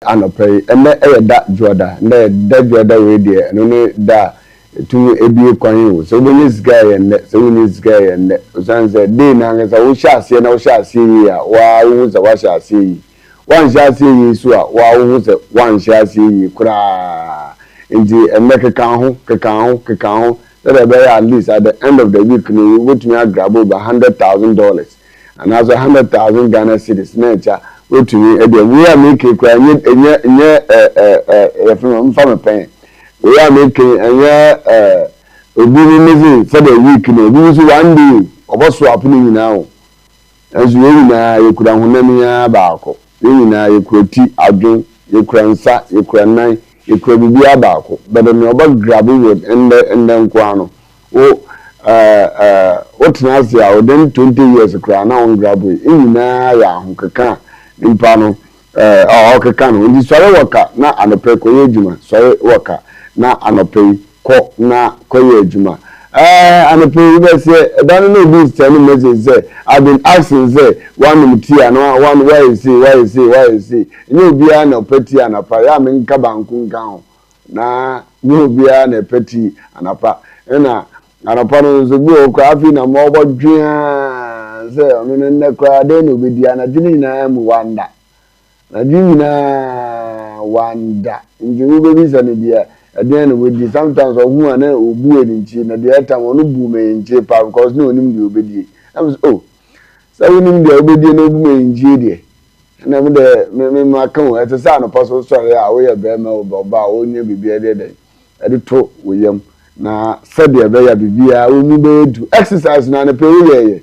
anopɛ ɛnɛ ɛyɛ da juada ɛnɛ da juada we deɛ ɛno ne da tu ebie kwan wo so wonye sika yɛ ɛnɛ so wonye sika yɛ ɛnɛ osan sɛ day na ngasa wo hyɛ aseɛ na wo hyɛ aseɛ yi a wa wo sɛ wa hyɛ aseɛ yi wan hyɛ aseɛ yi so a wa wo sɛ wan hyɛ aseɛ yi kura nti ɛnɛ keka ho that be at least at the end of the week no we to me grab over $100,000 and as $100,000 Ghana cedis na echa we to me we are making kwa nye from pen we are making obi ni for the week no we so one day obo swap ni nyina o as we nyina yekura honam ya baako we nyina yekurati adwon yekura nsa yekura nan yekura bibi abaako but me obo grab with and nkwano o tena se a within 20 years kra na on grab we nyina ya ahokeka nimpa no okeka no ndi sore waka na anope koye adwuma sore waka na anope ko na koye adwuma anope we say dan no be tell me message say I've been asking say one tia no one why you see you be an opeti anapa ya me nka banku nka ho na you be an opeti anapa na anapa no so bi o kwa afi na mo bodwia say onu ne kwa de no be dia na dini na mu wanda na dini na wanda nji wo be bisa ne dia ade na we di sometimes ohu ana obu eni nchi na dia time onu bu me nchi pa because no onim di obedi am so so onim di obedi na obu me nchi die na me de me maka o etesa no paso sorry a we ye be ma oba onye bibia de to we yam na said ya be ya bibia onu be do exercise na na pe we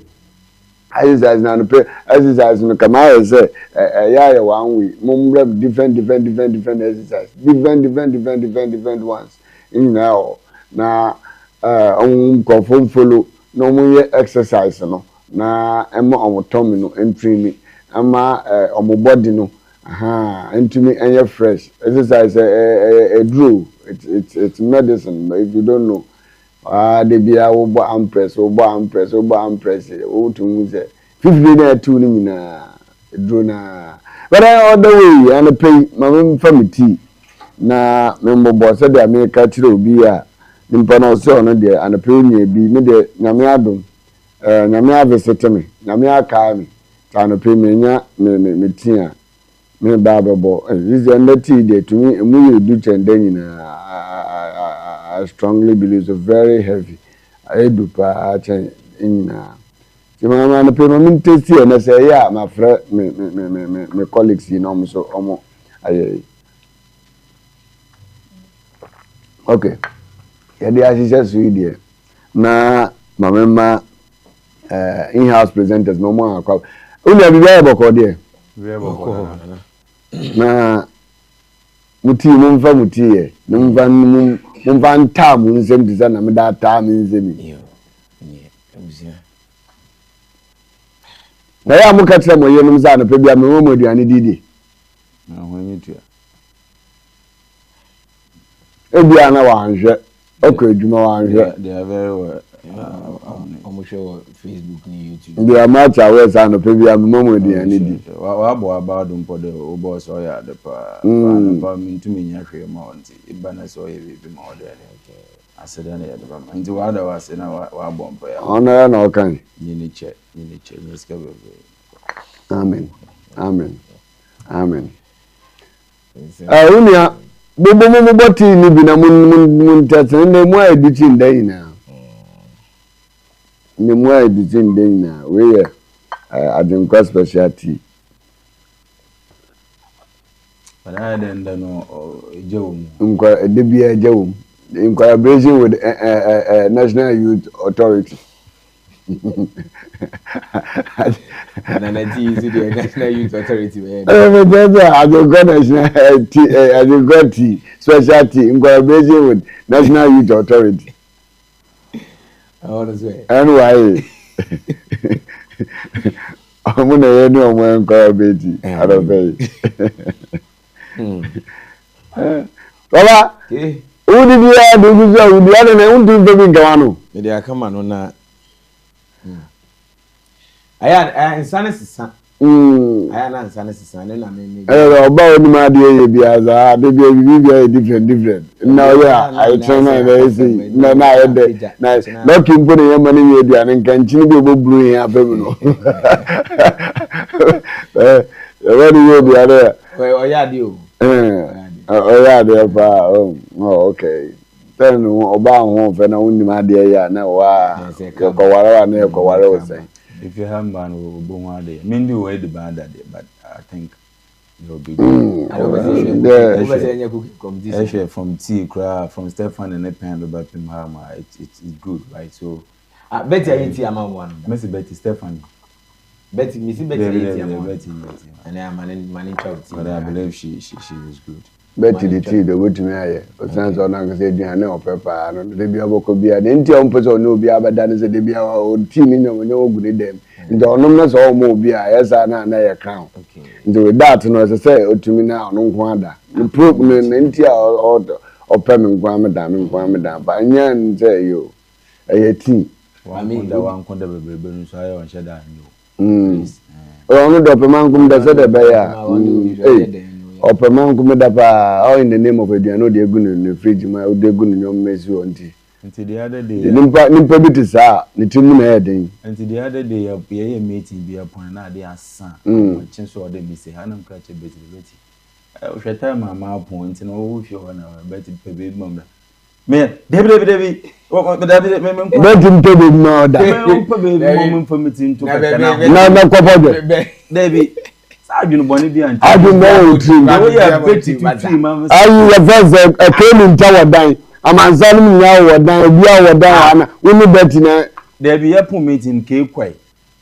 exercise na pe exercise no kama say ya one way mum different exercise different ones in now na confirm follow no mu exercise no na ema omotomi no entry ama omo body no entry enye fresh exercise draw it's medicine but if you don't know de bia wo bo ampress wo to mu say 50 na 2 ni nyina draw na but other way and pay my family na me mbobo se de America kire obi a nimpa na so no de and pay nya bi me de nyame adom nyame avisit me nyame aka me ta no pay me nya me tia me babebo this and tea de to me emu ye du chende nyina I strongly believe it's very heavy I do pa chen nyina Mama na pe me testi na say ya my friend me colleagues you know so omo aye okay ya dey assist so here na mama in-house presenters no more akwa unu bi ya boko there na muti mumfa muti ye mumfa ntam nsem disa na me da tam nsem na ya muka tira mo yenum za na pe bia me mo aduane didi na ho nyitua ebia na wa anhwe okọ adwuma wa anhwe they are very well I'm sure Facebook ni YouTube they are much aware za na pe bia me mo aduane di wa bo about mpo de o boss o ya de pa pa mintumi nya hwe ma onti ibana so ye bi ma ode aseda na ya de ba nti wa da wa se na wa bo mpo ya ona ya na okan ni che ni ska be amen unia bobo boti ni bi na mun tatse ne mu edichi ndai na ni mu edichi ndai na we ye adinkwa specialty bana de no ejewum nkwa edebia ejewum in collaboration with National Youth Authority. National Youth Authority. I got National specialty in collaboration with National Youth Authority. I want to say. Anyway, I'm going to know when collaborating. I don't pay. Baba. Okay. Who did you have to do so? The other name to be Gawano. They are come on. I had insanity. aya na nsa na sisa na me oba oni ma de ye bia za de bia bi different na ya I train na say na ye de na lucky mpo ne yema ne ye bia ne nkanchi ne bi oboburu yin afem no where you be there oya de o oya de pa okay then oba ho fe na woni ma de ya na wa ko wara na ko wara o say if you have man will go one day mean the way the band that day but I think you'll be good from T cry from Stefan and pen about him it's good right so Betty ain't among one Messi Betty Stefan Betty Missy Betty and I am money child but I believe she was good Betty the tea the way to me aye o sense on na say duane o pepper no de bia boko bia de nti on pese no bia bada ne say de bia o tea ni nyo nyo ogune dem nti onom na so o mo bia yesa na ye crown nti with that no say otumi na ono nko ada the problem nti a o pem nko me da ba nya nze yo eye tea one konda bebrebe no so aye on sheda nyo ono do pe man kum da se de be ya Opeman kumedapa all in the name of Ediano de Gun in the fridge my de gun in your messy auntie. Until the other day, nimpa bit is the team heading. Until the other day, a meeting be upon their son. Chance or they miss a hand catch a bit of Betty. I wish time my point and all if you're a Betty baby mummer. Me, David, what Betty baby no that for meeting to David. I don't know the first came in tower dying. I'm answering now or down, we are down. We need better. There be a meeting cake quay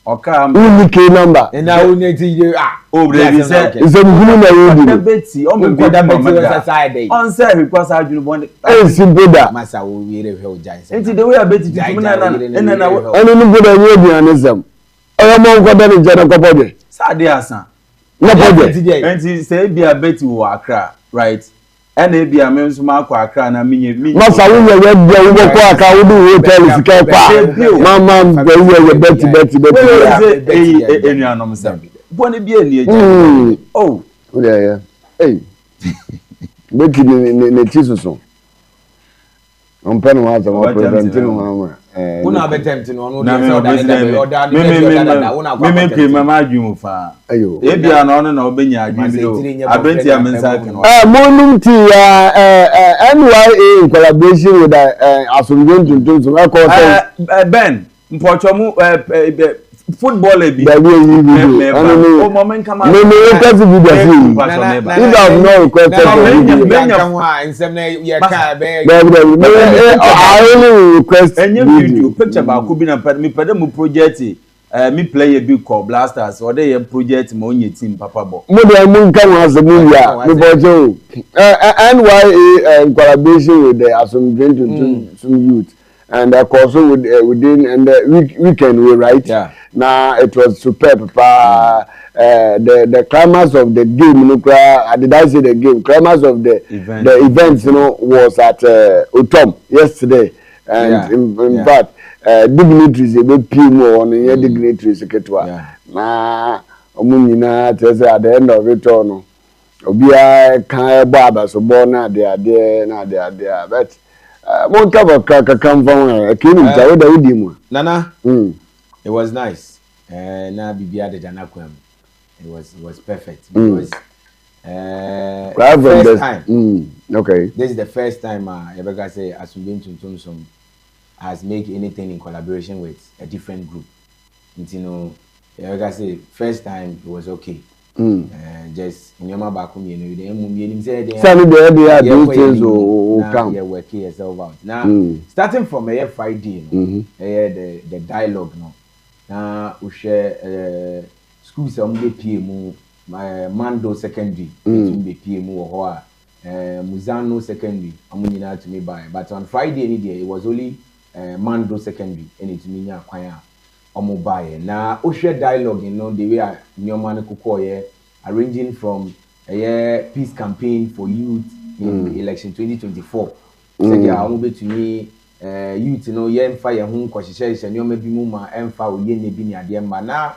or come only number. And now we need to oh, baby said, it's a good Betty, on say because I do want it. Simple that. Massa will be a whole giant. And the way I bet it, and then I will only good Arabianism. I am on Godin General Copody. Sadia. No problem. And he say be a Betty who Accra, right? And they be a men's mark or Accra and me. Massa, we are hotel is Mamma, Betty. Any anomaly. Bonnie be a oh, yeah. Hey, Betty in the Jesus. I'm penning was about presenting Mamma. Una betemtin onu na me mama adwum fa ayo e bia na ono na obenya adwum bi o abenti amensa kan monum ti NYA in collaboration with Asumdon Tuntum so I call Ben mpochomu football e bi o moment kama me request video if I have no request I only request video picture ba ko bi na me pede mu project me play a big call blasters or they project mo onye team papa bo mo dey mu nka wan asemu ya me bojo NYA in collaboration with the Asumdon Tuntum some youth and also within and the weekend we right now it was superb the climax of the game did I say the game climax of the event was at Otom yesterday and in fact dignitaries be pimo on your dignitaries ketwa na omunyina tese at the end of it no obia kan baba so born na there but won't cover come from Nana. It was nice. Na bibia de janakwem. It was perfect because first time. Okay. This is the first time Ebeka say Asumdon Tuntum has made anything in collaboration with a different group. You know, Ebeka say first time it was okay. Just in your back you work yourself out. Now starting from a Friday, the dialogue now we share schools on the PMU, Mando secondary, the PMU or Muzano secondary, I'm to me by. But on Friday any day it was only Mando secondary and it mean choir. Omobaye na o share dialogue the way Nyomane Kukoye arranging from a peace campaign for youth in election 2024 say they are between youth yen fire home kwahihye nyoma bi mu ma emfa oye ne bi ne ade mba na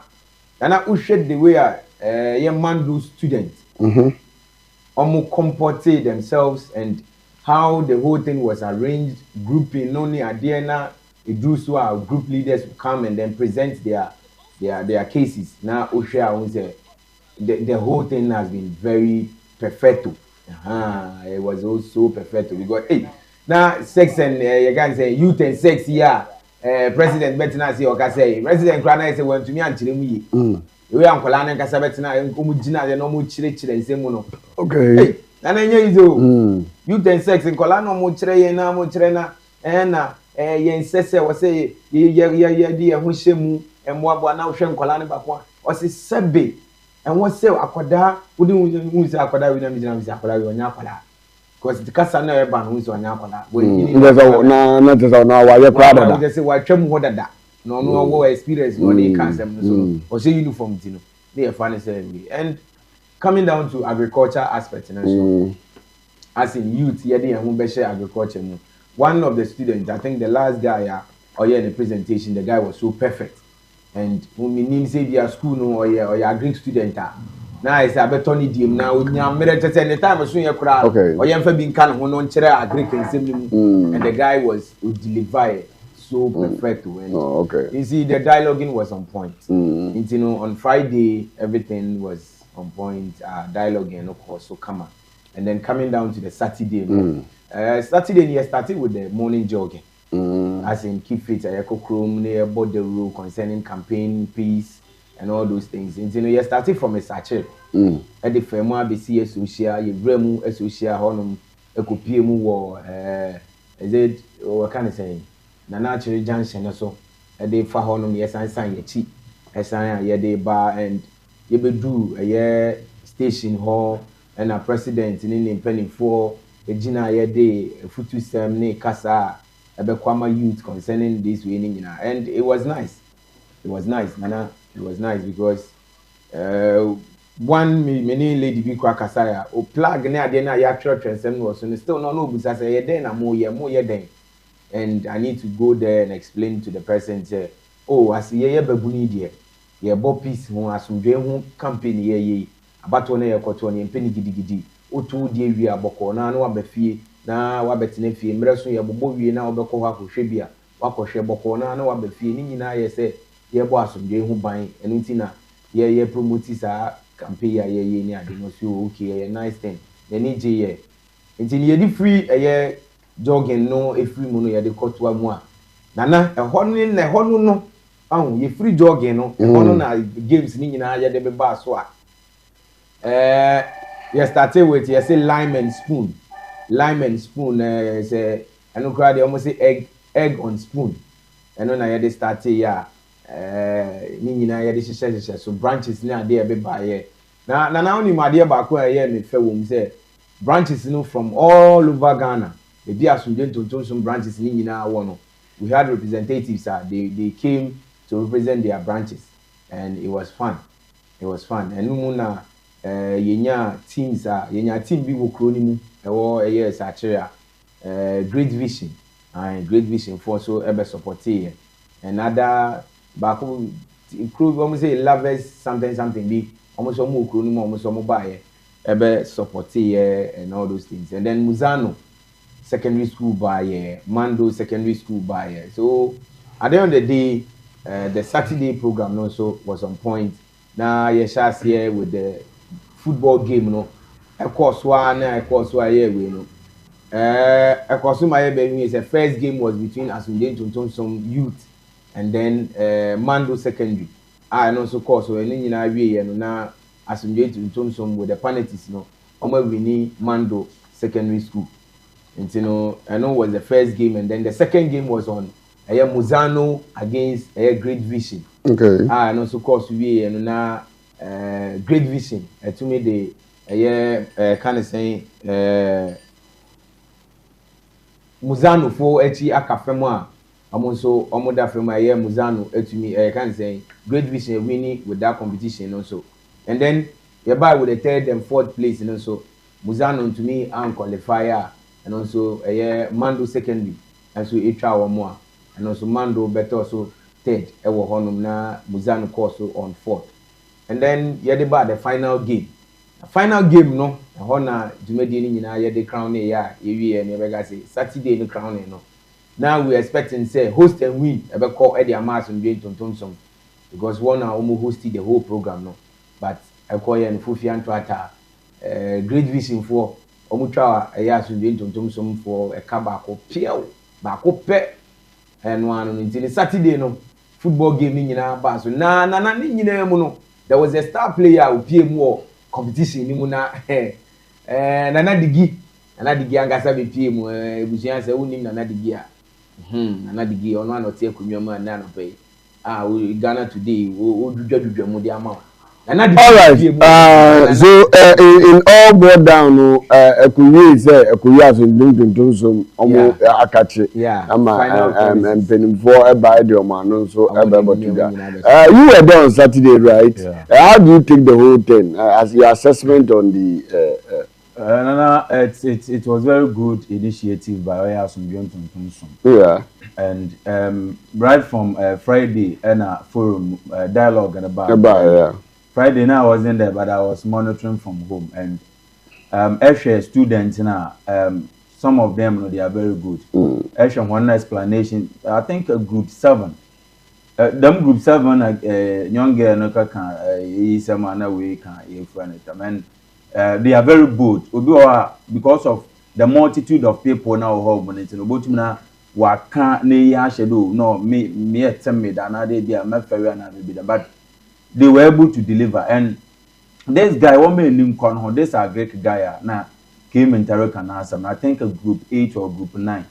And I ushered the way young man do students. Comported themselves and how the whole thing was arranged, grouping, only Adiana, it drew so our group leaders would come and then present their cases. Now Usha will say the whole thing has been very perfecto. It was also perfecto. We got now sex and you can say youth and sex, yeah. President Betina say or say President Krana say when to me and Chilimi. We are Kolana Casabetina and Kumujina and no Muchich and Semuno. Okay. And then you youth and sex in Colano Mutre and Mutrena and yen sese was say dear Hushemu and Wabwa now Shem Colana Bakwa was his sebe and what say Aquada wouldn't use Aquada with them Aquada on Yakola. Because the Casana Ban who's on Yakola. Not as now, why you're proud of that. Say, why Chem what that? No experience, no, they can't or say uniform, you know, they are funny saying. And coming down to agriculture aspect, as in youth, yeah, they are share agriculture. One of the students, I think the last guy, in the presentation, the guy was so perfect. And when we name say their school, no, or your Greek student, now it's a better idiom. Now, when you're married at the time, soon you crowd, or you're being kind of on chair, Greek and similar, and the guy was delivered. So perfect. You see, the dialoguing was on point. You know, on Friday, everything was on point. Dialoguing, of course, so come on. And then coming down to the Saturday. Saturday, you started with the morning jogging. As in, keep fit, echo chrome, about the rule concerning campaign, peace, and all those things. You know, you started from a sachet. At the Fema, BC, Associate, you Bremu, Associate, Honum, Ecopiemu, war, is it, or what can I say? Nana Cherry Junction so a day for honum, yes, I sign your cheap, as I ye day bar and ye be do a year station hall and a president in penny for a Gina ye day, a foot to sem ne Casa, a Bequama youth concerning this winning, and it was nice. It was nice, Nana. It was nice because one many lady be Quackasaya or plug near dinner, ya church and some was still no because I then a more year day. And I need to go there and explain to the person, say, oh, I see ye babuni dear. Ye bo peace who has some dream company ye about 1 year cotton and penny giddy. O 2 dear we are boko na no abefi na wabetinefie mreso ye bobo wie na obeko ha kohwebia wakohwe boko na no abefi ni nyina ye say ye bo asomdwe hu ban enu ti na ye promote sa campaign ye ni ade no so okay ye nice thing ye ni je ye nti ye di free ye jogging no free mu no ye de kotoa mu a nana ehonu no ahun ye free jogging no ehonu na games ni nyina ye de be ba so a you started with you say lime and spoon say I know crowd they almost say egg on spoon and na you started ya ni nyina you dey so branches na dey be ba here na only my dear ba ko here me fe wo say branches you know from all over Ghana the be asundent to some branches ni nyina wo no we had representatives they came to represent their branches and it was fun and no na yenya teams yenya team bi wo kro ni mu ewo yes actually great vision and great vision for so ebe support here and other back kro almost say lovers something bi almost omo kro ni mu almost omo ba here ebe support here and all those things and then Muzano secondary school by here Mando secondary school by here so at the end of the day the Saturday program also was on point now yes here with the football game no a course one here we know a course my baby is the first game was between Asunde to some youth and then Mando secondary and also course so any na we no na Asunde to some with the penalties no we need Mando secondary school and you know I know was the first game and then the second game was on Muzano against Great Vision okay and also course we and na Great Vision to me the kind of saying Muzano for echi akafemo a amonso omoda femo Muzano to me kind of saying Great Vision winning with that competition also and then you buy with the third and fourth place and also Muzano to me and qualifier and also Mando secondary and so it try one more and also Mando better also third ewo honum na Muzano course on fourth and then yɛde ba the final game no ɛhɔ na dwumadie no nyinaa yɛde crown ne yɛ a yɛwie ne yɛbɛka sɛ Saturday no crown no now we expecting say host and win ɛbɛkɔ ɛde ama asomdwe ntontomsom because one na almost hosted the whole program no but ɛkɔ yɛ no Fofia Ntoata Great Vision for ɔmo twa ɛyɛ asomdwe ntontomsom for ɛka baako pɛ ɛno ano no nti ne Saturday no football game ni nyinaa ba so na ne nyinaa mu no there was a star player who pie mu wɔ competition ni mu na Nana Digi angasa be pie mu ebusua sɛ wonim Nana Digi a Nana Digi ɔno ano te akunwa mu na pɛ Ghana today o dudwa mu de ama all right so in all board down ekuyi say ekuyi aso ndundundun so omo akache ama penimfo e buy the omo no so e be botuga you were there on Saturday, right? How do you take the whole thing as your assessment on the Nana, it was very good initiative by Oya Asumdwe. Yeah. And right from Friday and a forum dialogue and about yeah. Friday now I wasn't there, but I was monitoring from home. And actually students now, some of them, you know, they are very good. Actually, one explanation, I think group 7. Them group 7, young girl, no can is a man away can friend and they are very good. Because of the multitude of people now home and it's about now what can't ne shadow no me tell me that now they are not fair and but they were able to deliver. And this guy, one man named Conho, this a Greek guy now came in Tarek and Assam. I think a group 8 or group 9.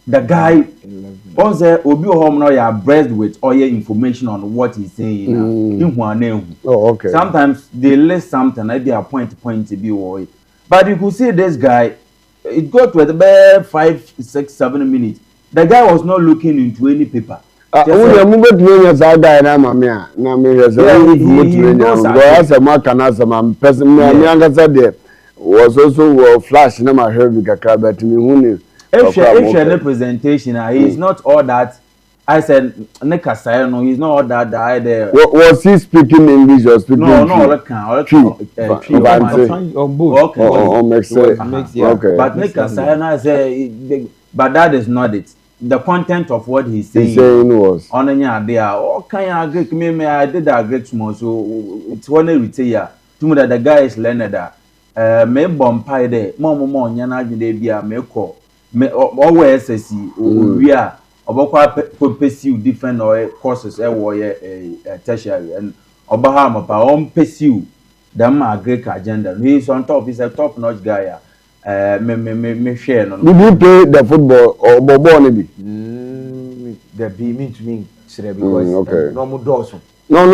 The guy was Obi home now you are blessed with all your information on what he's saying. Oh, okay. Sometimes they list something like they are point to be worried. But you could see this guy, it got to about 5, 6, 7 minutes. The guy was not looking into any paper. He knows was also flash na my hair bigakra but me hu if any presentation he is not all that. I said Nekasai no, he's not all that there. Was he speaking English or speaking makes sense. Okay. But Nekasai I say but that is not it. The content of what he's saying was on there. Oh, can I agree? Me, I did agree tomorrow. So it's one retire. Tomorrow the guy is learned that. Me bompire there. More. Yana judea me call. Me always SSC. We are about pursue different courses. Tertiary and Obahama pa pursue. Them Greek agenda. He's on top. He's a top-notch guy. Me share no. Did you play the football or Bobo maybe? The be mean to me because no more doors. No,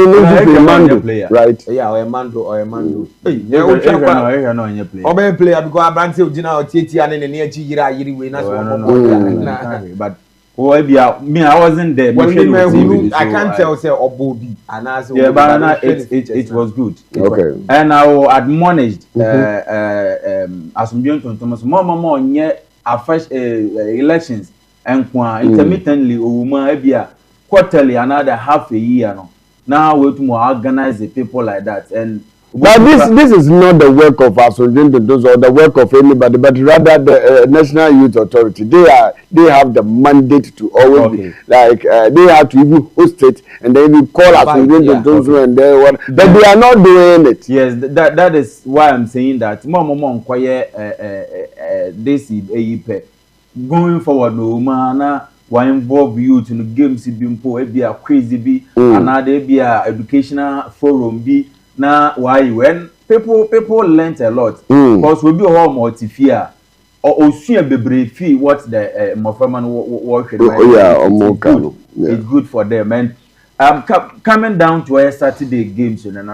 Mando player, right? Yeah, or a Mando. Hey, no player because I brand say Ujina or TT and in the near Chira Yiri na but me I wasn't there. I can't tell say Obodi and as but it was good. Okay. And I admonished Asumdwe Ntontomso more near fresh elections and intermittently or quarterly another half a year no. Now we to organize the people like that and but this is not the work of Asumdwe Ntontomso or the work of anybody, but rather the National Youth Authority. They have the mandate to always be like they have to even host it and then we call Asumdwe Ntontomso and they what, but they are not doing it. Yes, that is why I'm saying that this is going forward no man. Why involve youth in the games? Be a crazy be another be a educational forum be. Now why when people learnt a lot because we be home or fear or see a baby what the Mofaman work it's good for them and coming down to a Saturday games and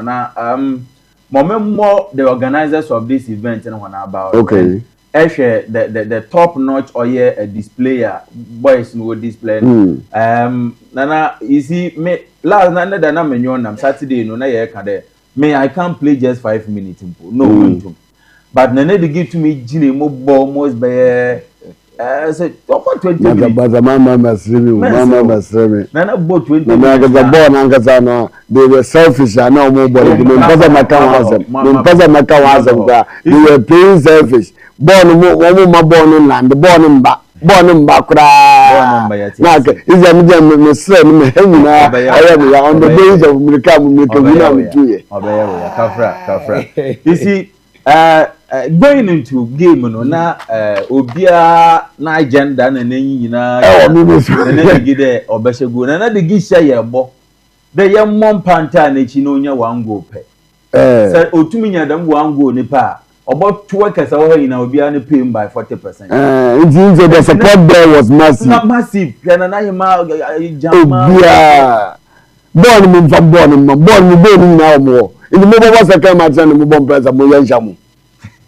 more the organizers of this event and one about the top notch or a displayer boys no display nana you see me last night that I'm Saturday no na me I can't play just 5 minutes no momentum but nana they give to me Gini mo almost by say over 20 minutes. But mama masremi. Nana bought 20 minutes. Nana gaza born angasa no. They were selfish and no more body. They were playing selfish. Born land. Born back. Born back. Na is a medium on the days of Milka. Kafra. You see, going into game no na obia na agenda na nanyi na na gide obeshegu na de gisha ye bo de ye mmom panta na chi no nya wango pe say otumi nya dam wango ni pa obo tuwa kasa wo na obia ne pay by 40%. Indeed, the support there was massive. Massive. Na hima jama obia born me from born me now more. In the mobile second match and the mobile press mo yanjamu.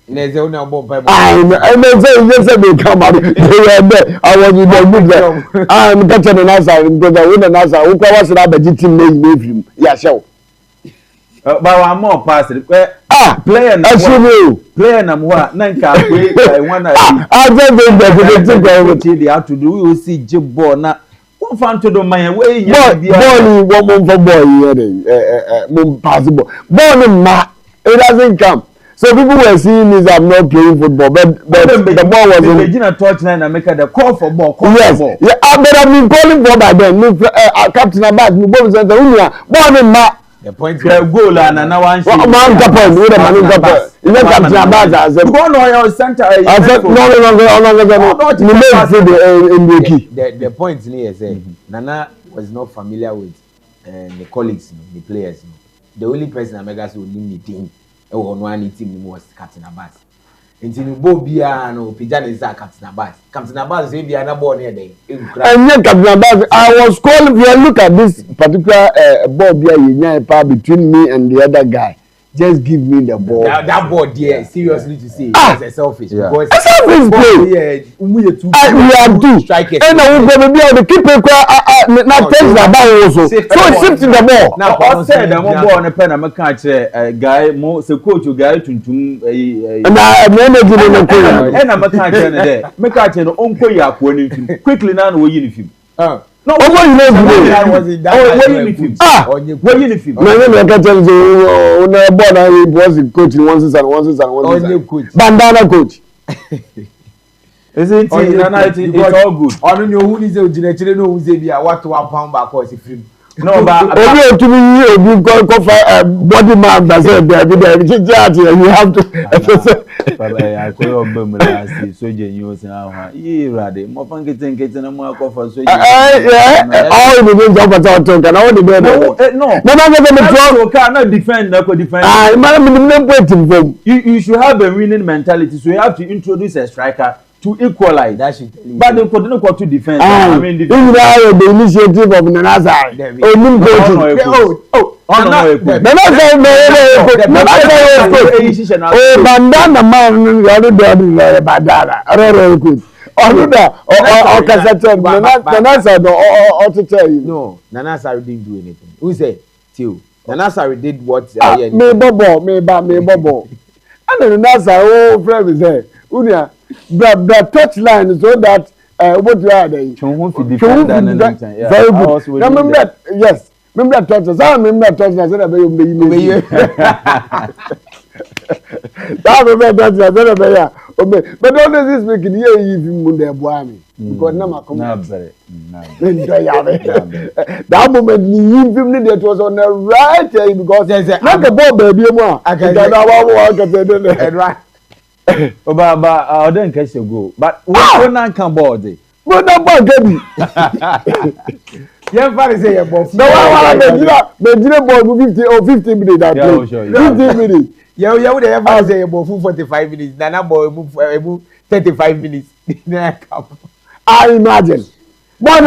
There's only a bomb. I say yes, they come out. They were there. I was with them. I'm catching an answer because I win an answer. Who was that? But team name with him. Yeah, show. But one more pass. Player number one. Nanka. I just they have to do. You see, Jibbo now. One fan to the man way. Ball, one for boy. Possible. Ball, it doesn't come. So people were seeing this. I'm not playing football, but the ball was in. Regina touchline and make the call for ball. Yes, yeah, but I've been calling for by then. Captain Abbas, we both said the point goal and now one. Man, Captain, with a man, Captain. You know, Captain Abbas, I said, go on your center. I said, no. The point here is Nana was not familiar with the colleagues, the players. The only person Amegas who knew the team. One team was Captain Abbas. Until you go beyond no Pijan is Captain Abbas. Captain Abbas is a born here. And yet, Captain Abbas, I was calling. If you look at this particular ball between me and the other guy, just give me the ball. That ball, dear, seriously to say, it's a selfish. Yeah. Because a selfish play. We are two strikers. And I will be able to keep it. Not take the ball also. So it's shifting the ball. Now, I said I'm on a pen. I'm a catch a guy, more so coach you guy to and I'm a catch there. Make catch an uncle ya quickly now we're uniform. No, what you know? Was it that? What uniform? No, can tell you. When was coaching one season. Bandana coach. Is it? It's all good. I don't know who is the original. No, who's the what to pound back or free. No, but to me, you go for body man. That's it. You have to. I call you so genius now. You ready? More fun getting a more coffee. So all the names of a talk and all the better. No, cannot defend. You should have a winning mentality. So you have to introduce a striker to equalize. That should tell you. But they couldn't go to defend. I mean, the initiative of Nanasa. Bandana man, Bandana. To tell you. No, Nanasa didn't do anything. Who said? Till Nanasa did what? Me bubble. And then Nanasa, friend is there. Unia, the touchline so that what you are there. Very good. Remember that? Yes. Remember that touchline. I remember that touchline. I said, "I remember but all this making here even when they're boy because now come. That moment you even that was on the right because there's a ball baby more. I can right. But I don't catch a goal. But when I come board, but that ball yeah, funny say your boss. No, I ball 50 or 15 minutes that play. 15 minutes. Yeah, would ever say about 45 minutes. Nana boy move 35 minutes. I imagine. I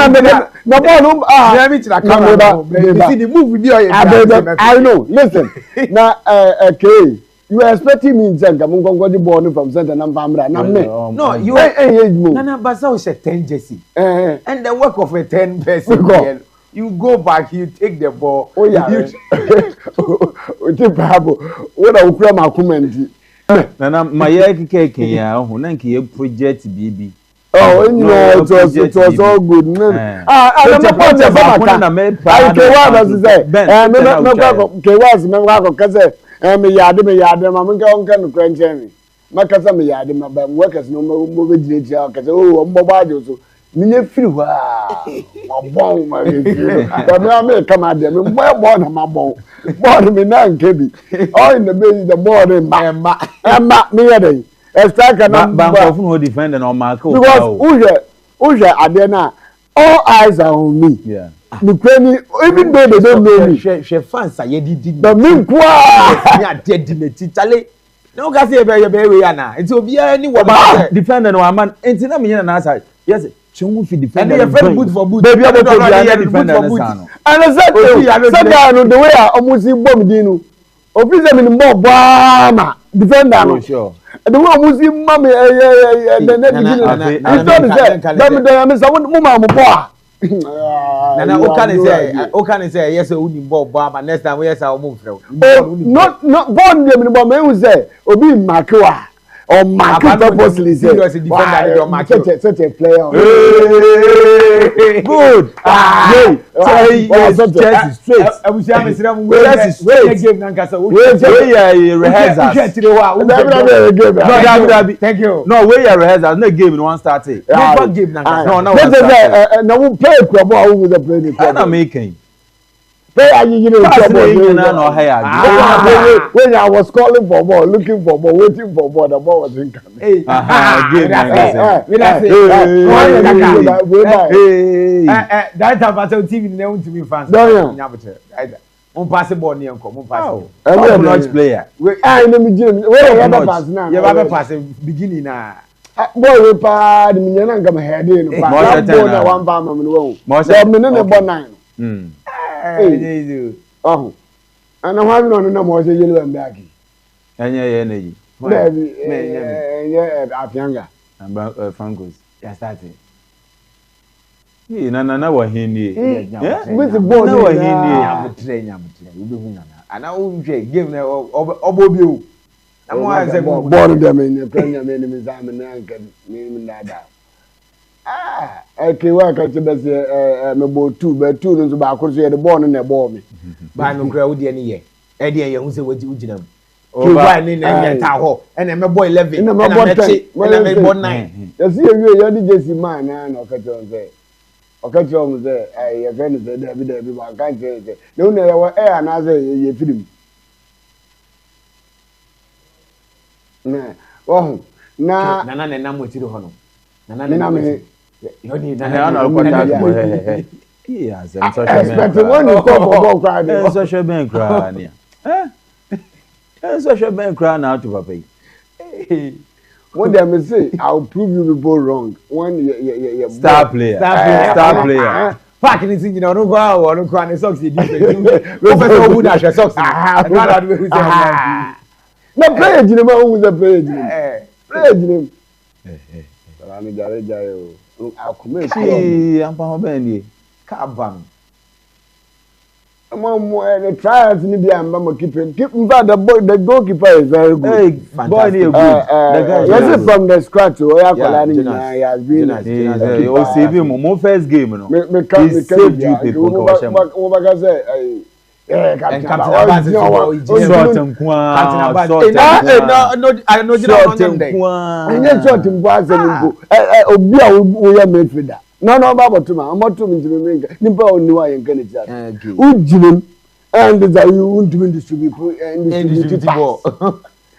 know. Listen. Now, okay. You are expecting me to come the ball from center and Pamra. No, you are Nana Basa is a 10 Jesse. And the work of a 10 person. You go back, you take the ball. Oh, yeah. What I will cram our comment. Nana, my cake, who nanky project BB. Oh, you know, it was all good. I'm not part of the I can say, me yard, I'm going to crank Jenny. My cousin, me yard, my workers no more with because oh, mobile so. Me feel bon, my but come out there, my born, my bone. Born me now, Kebby. All in the baby, the morning, my me a day. Extra cannot bank of no defending on Marco. Because Uja Adena, all eyes are on me. Yeah. Even though they don't know me. She fans are did the mean yeah, dead Chale. No, gas here, baby, Anna. It will be anyone defending one man. Ain't in a minute and outside. Yes, Chungu defend. And they are very good for boot. Baby, I don't defend. And I said, the way I almost see Bombino. Officer in more Bama, defender. Sure. The one who's in mommy, the next I want Mumma. Nana, what can I say? Yes, only Bob, but next time we are moved. Not born them, but men who say, Obi Makua. Or market purposely say such a player. Good. Straight. I was saying, thank you. No, where you rehearsal? No game in one starting. No game. No. No, we play club who was playing. I'm making. When I was calling for ball, looking for ball, waiting for ball, the ball was incoming. That about TV never to be fans. On pass the ball near much player. I know me, Jim. Where you pass now? You have a pass beginning now. Boy, we paid me and come ahead in. One palm and one. Most of them, 9. Oh, and I'm having on no more yellow and baggy. And energy. Baby, at younger. And Francos. Yes, that's it. He nana wa hindi. With the board, and I won't give them Obobio. I'm why I said, born them in the Premier Minister and that. Okay, work at the best. About 2, but 2 is about because you had born in the ball me. By no crowd any year. Eddie, who say what you did them. Oh, in a tower, and I'm a boy 11, and I'm a boy 10, when I'm a boy 9. You see, you're the Jesse man, and I'll cut you there. I'll cut you on there. I have friends that I can't say. No, no, air and I say, you film. Oh, now, Nana and I'm with you, Honor. Nana, you need to yes, I'm social bank crying. Social bank crying out to Papa. One day I say, I'll prove you people wrong. One, star player. Fucking is in no go or no crying socks. Socks. No play, you know, who's a player. Play, Jayo. I'll come in. I'm Bendy. Cabam. The trials in the Mama keeping. Keep the goalkeeper is very good. Yes, from the scratch. He has been. My first game, you know. He saved you people. No, about to I'm not to me. Nimpa only why you can it. Ujim and the you won't win distribute and ball.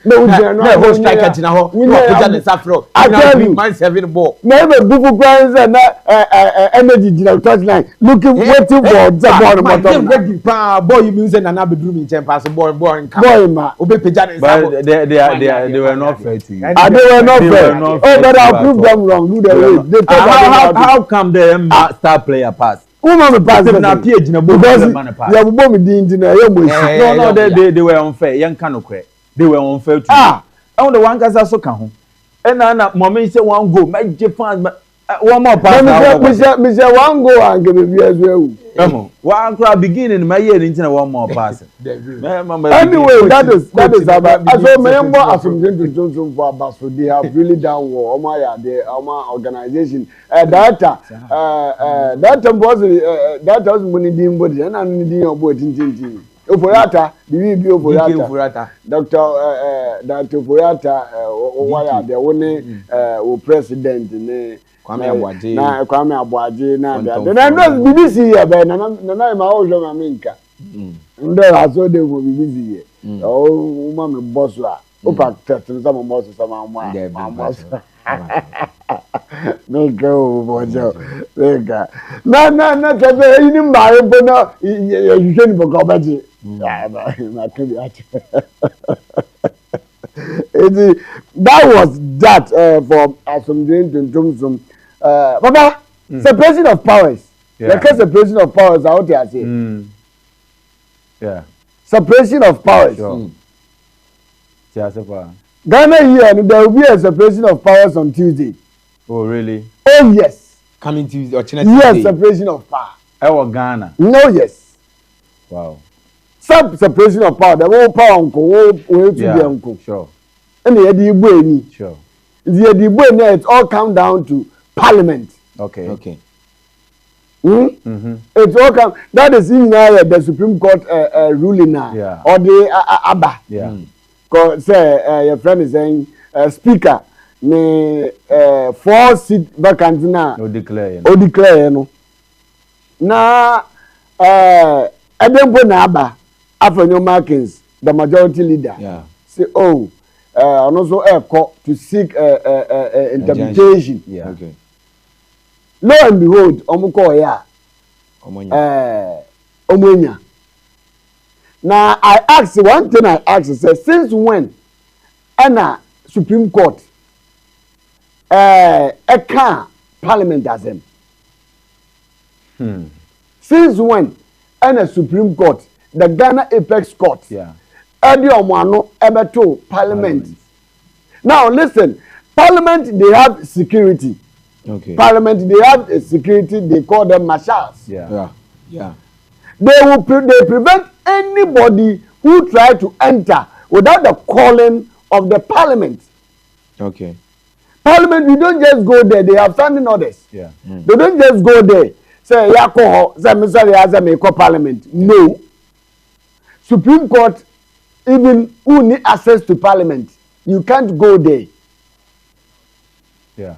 No, no, striker now. We know the Safro. I tell you, my 7 ball. Never Bufu Grimes and energy touchline. Looking waiting for the bottom. Boy, you music and I'll be doing 10 pass boy, ma. Obe Pijan. But they were not fair to you. They were not fair. Oh, but I'll prove them wrong. Do how come the star player pass? Woman pass na page na because you bomb the engineer. No, they were unfair. Young Kanokwe. They were unfair to you. I want the one guy so can. And now, mommy say one go, make Japan. one more pass Mr. One go and give me as well. One crowd beginning my year into one more pass. Anyway, that is about as a member of some Johnson for Abbas, they have really done war. The organization. Data was that was money deem body and I'm needing your board in Oporata, the Oporata, Dr. Oporata, why the only president in Kwame Abuaje na then I know BBC here but na my own America ndo aso de go BBC here o ma me boss la o pa test some boss some ma no go bojo lega na tebe ini ma e bona you can go baji na can be at that was that for Asomdwe Ntontom Baba, separation of powers. The separation of powers out there, say. Yeah. Separation of powers. Sure. Ghana here, there will be a separation of powers on Tuesday. Oh, really? Oh, yes. Coming Tuesday or Tuesday? Yes, separation of power. Our Ghana? No, yes. Wow. Separation of power. The whole power uncle, to be uncle. Sure. And the Edibu. Sure. The Edibu, it all come down to Parliament. Okay. It's all come. That is in the Supreme Court ruling now. Yeah. Or the ABBA. Yeah. Because your friend is saying speaker me 4 seat vacant now. O declare. No. Na Edembo na ABBA after no markings the majority leader. Yeah. Say and also court to seek interpretation. Yeah. Okay. Lo and behold, omukọ ya. Omonya. Now I ask one thing. I ask say since when, Anna Supreme Court, can Parliament as them. Since when, Anna Supreme Court, the Ghana Apex Court. Yeah. Edi omwano ebeto Parliament. Now listen, Parliament they have security. Okay. Parliament they have a security. They call them marshals. Yeah. They prevent anybody who try to enter without the calling of the Parliament. Okay. Parliament, you don't just go there. They have standing orders. Yeah. They don't just go there. Say yakoho, say Mr. me call Parliament. No. Supreme Court, even who need access to Parliament, you can't go there. Yeah.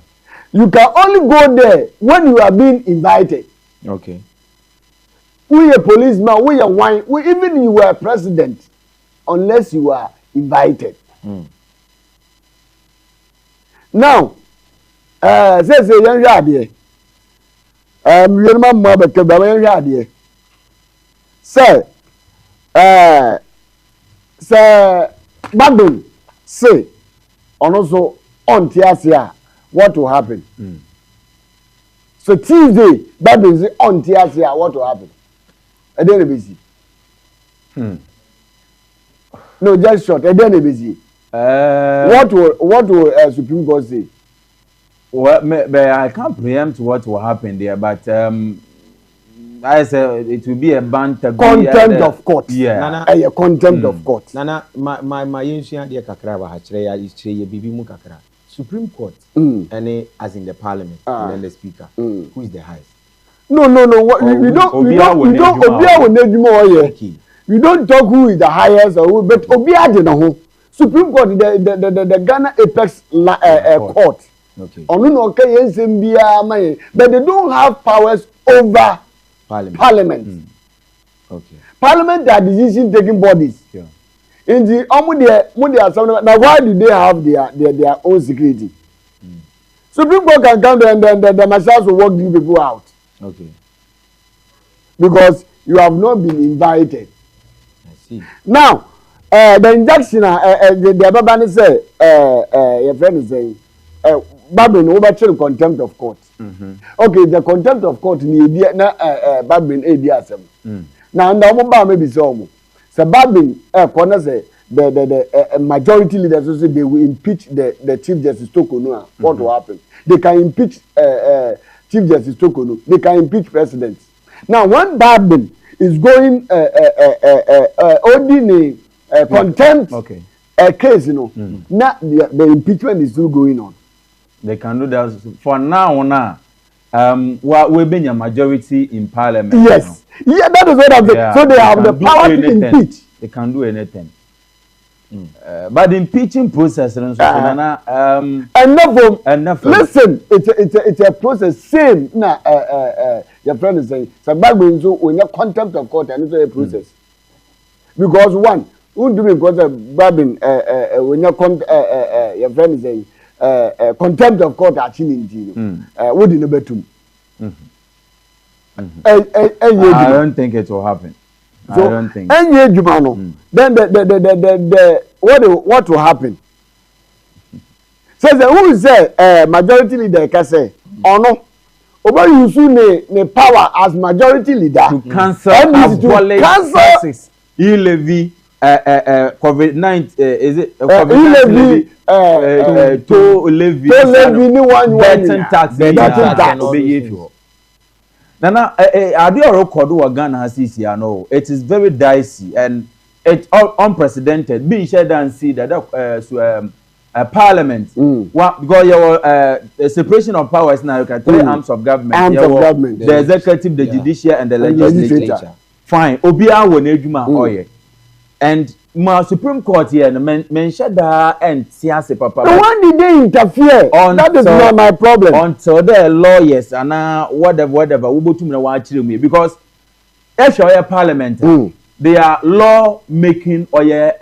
You can only go there when you are being invited. Okay. We a policeman, we a wine, even you were president, unless you are invited. Now, say young yard you know my but young yard say Badun say also on Tiasia what will happen. So Tuesday Badun say on Tiasia what will happen. I didn't busy. No, just short. I didn't busy. What will Supreme Court say? Well, I can't preempt what will happen there, but I said it will be a banter. Contempt of court. Yeah. Nana, contempt of court. Nana, my insurance dear kakra ba hachre is cheye bibi mu kakra. Supreme Court, and as in the Parliament, and then the Speaker, who is the highest? No. We don't. We don't talk who is the highest or who, but Obia de no. Supreme Court, the Ghana Apex Court. Okay. But they don't have powers over Parliament. Okay. Parliament are decision taking bodies. Yeah. In the now why do they have their own security? Supreme Court can come there and the marshals will walk these people out. Okay. Because you have not been invited. I see. Now, the injunction, the Babani say, your friend is saying, Babin overturn contempt of court. Okay, the contempt of court ni na Babin ADSM. Now, maybe so. So Babin, corner say, the majority leaders also they will impeach the Chief Justice Tokono. What will happen? They can impeach Chief Justice Tokono. They can impeach presidents. Now, when Barbin is going ordinary contempt case, now the impeachment is still going on. They can do that for now. We've been a majority in parliament. Yes, yeah, that is what I'm saying. So they have the power to impeach. They can do anything. But the impeaching process, enough. Listen, it's a process. Same. Your friend is saying, so back when you contempt of court, and it's a process. Because one, who do because of Babin, when your friend is saying, contempt of court action in what in the bedroom. I don't think it will happen. So, I don't think. Then the what will happen? Says who is majority leader can say or no? Over you soon the power as majority leader to cancel taxes. E-levy COVID-19 is it e-levy to levy ni one tax Nana, I do a record what Ghana has this year. No, it is very dicey and it's unprecedented. Being shared and see that Parliament, because your separation of powers now, you can three arms of government. The executive, the judiciary, and the legislature. Fine. Obia wo nejuma oye. And my Supreme Court here mentioned that and siase papa. When did they interfere? That is not my problem. Until the lawyers and whatever we both na wa chire me because Eshoya Parliament they are law making oye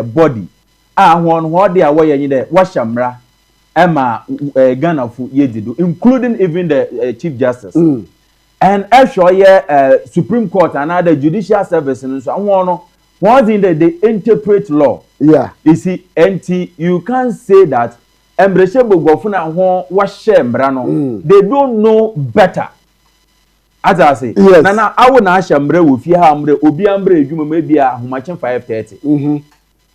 body. What they are where there washamra Emma Ghana fu yedido including even the Chief Justice. And Eshoya Supreme Court and other judicial services so one thing that they interpret law. Yeah. You see, you can't say that they don't know better. As I say, yes. Nana, I will not shambre with you, Obiambre, you may be a Humachin 530.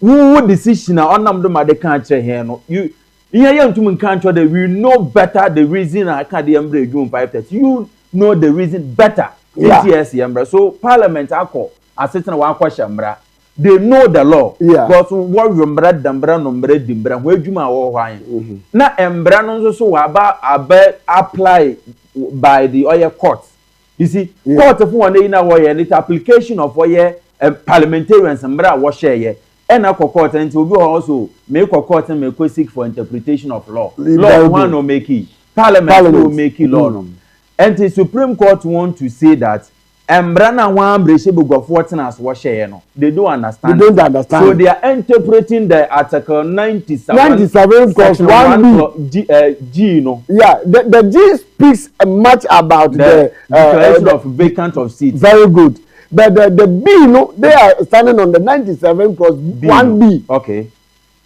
Who decision on them the country here? You young to country that we know better the reason I can't the June 530. You know the reason better. Yeah. So Parliament, I call. Assistant one question, they know the law. Yeah. Because what Rumbra, Dambra, Nombre, Dimbra, where you ma or wine. Now, Embranos so about apply by the oil court. You see, court of one day in a way, and it's application of oil parliamentarians and bra wash here. And a court and to go also make a court and make seek for interpretation of law. Law one no make it. Parliament will make it law. And the Supreme Court want to say that. Embrana one breshebo go fortunas wash no. They don't understand. They don't understand. So they are interpreting the article 97. 97 plus 1B. G, no. Yeah, the G speaks much about the declaration of vacant of seats. Very good. But the B, no, they are standing on the 97 plus B, 1B. No.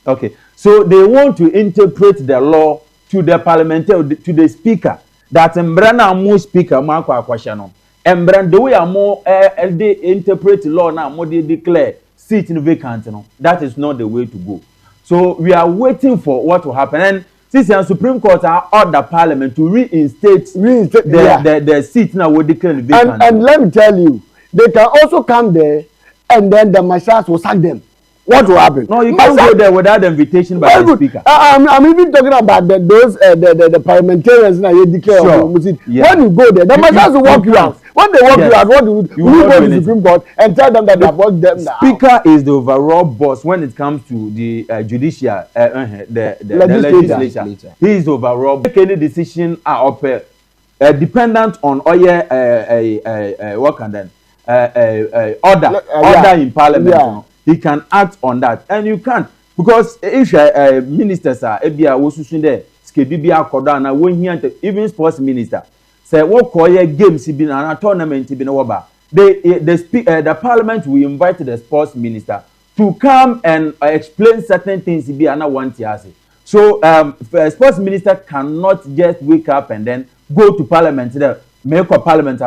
Okay. So they want to interpret the law to the parliamentary, to the speaker. That Embrana more speaker, Marco Aquashano. And the way more they interpret law now, more they declare seat in vacant. That is not the way to go. So we are waiting for what will happen. And since the Supreme Court are order Parliament to reinstate the seat now will declare vacant. And let me tell you, they can also come there and then the marshals will sack them. What will happen? No, you can't go there without the invitation by the speaker. I'm even talking about the parliamentarians now. You declare. Sure. Yeah. When you go there, the marshals will walk you out. When they walk you out, what do you go to the Supreme Court and tell them that they have walked them down? Speaker is the overall boss when it comes to the judicial, the legislature. He is the overall. Make any decision are up dependent on what can then order in Parliament. Yeah. He can act on that, and you can't because if ministers are there, even sports minister say what call games been and tournament been over. The Parliament will invite the sports minister to come and explain certain things. Be another one tiasi. So sports minister cannot just wake up and then go to Parliament there. Make a Parliament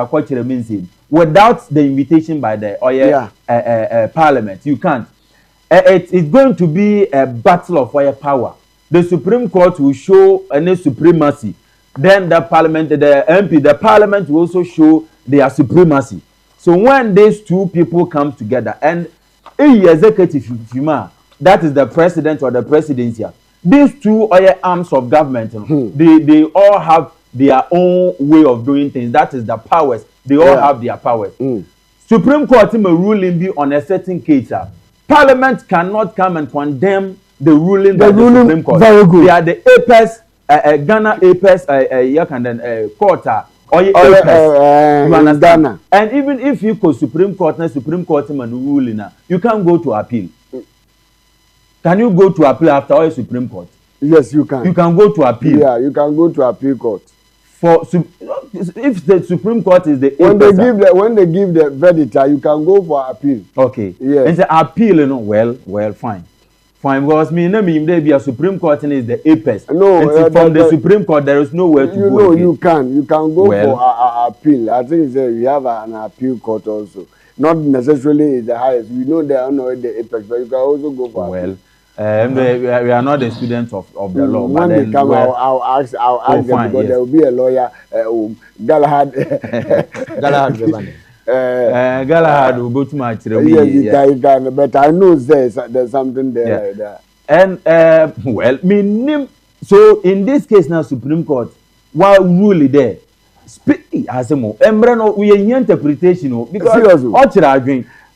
means without the invitation by the Parliament. You can't. it's going to be a battle of firepower. The Supreme Court will show any supremacy. Then the Parliament, the MP, the Parliament will also show their supremacy. So when these two people come together, and a executive, that is the president or the presidency, these two arms of government, they all have their own way of doing things. That is the powers. They all have their powers. Supreme Court may ruling be on a certain case. Parliament cannot come and condemn the ruling by the Supreme Court. Very good. They are the apex, Ghana apex, court, or you understand? And even if you go Supreme Court man ruling, you can't go to appeal. Can you go to appeal after all Supreme Court? Yes, you can. You can go to appeal. Yeah, you can go to appeal court. If the Supreme Court is the when they give the verdict, you can go for appeal. Okay. Yes. And the appeal, well, fine, because there be a Supreme Court and is the apex. No, from the Supreme Court there is nowhere to go. No, you can go for appeal. I think we have an appeal court also. Not necessarily the highest. We know they are not the apex, but you can also go for appeal. We are not the students of the law. When they come, I'll ask them because there will be a lawyer, Galahad. Galahad will go to my children. Yes, you can, but I know there's something there like that. And so in this case now, Supreme Court, while ruling there, speak as a more, we are interpretation because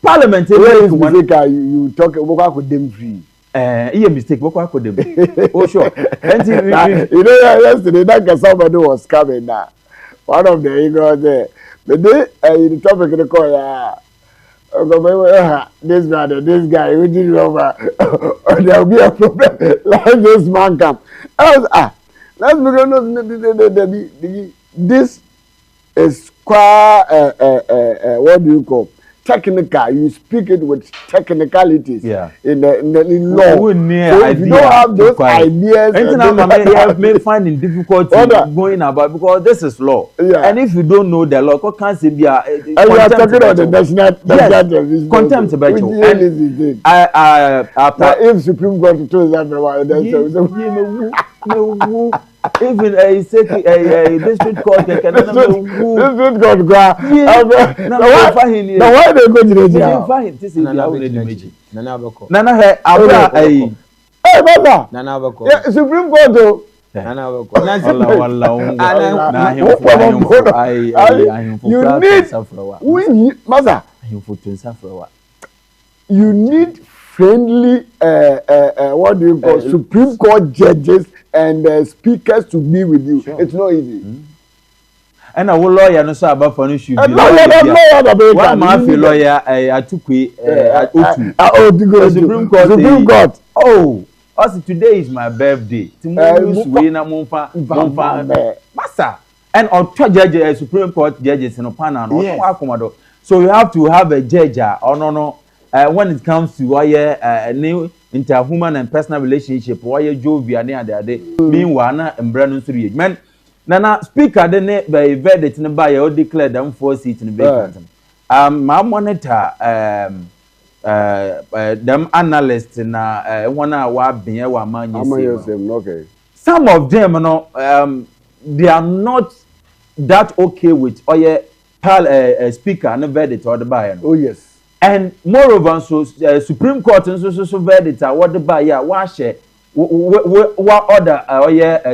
Parliament. You talk about them free. Mistake. Oh, sure. Yesterday, that somebody was coming now. One of the ignorant there. But the topic of the call, this brother, this guy, we did over. There will be a problem. Let this man come. I was, let's begin. This is quite, what do you call? Technical, you speak it with technicalities in law. So if you don't have those ideas, may find it difficult going about because this is law. And if you don't know the law, what can't say be a you are talking about the national television. Contempt about you. After if Supreme Court told that even district court can district court why they go to the jail? Nana Supreme Court you need friendly what do you call Supreme Court judges and speakers to be with you. Sure. It's not easy. And our lawyer no so about for no should be. One man feel lawyer Atukwe Supreme Court. Oh, also today is my birthday. Tomorrow we na monfa massa. And on judge Supreme Court judges in panel no. So you have to have a judge or no when it comes to new interhuman and personal relationship jovial meanwhile na embrano so ye men nana speaker de ne by verdict ne ba ye declare them 4 seats in vacant my monitor them analysts na one wa ben wa man okay. Some of them they are not that okay with speaker and verdict or the buyer. Oh yes. And moreover, so Supreme Court and so verdict what the buyer share what order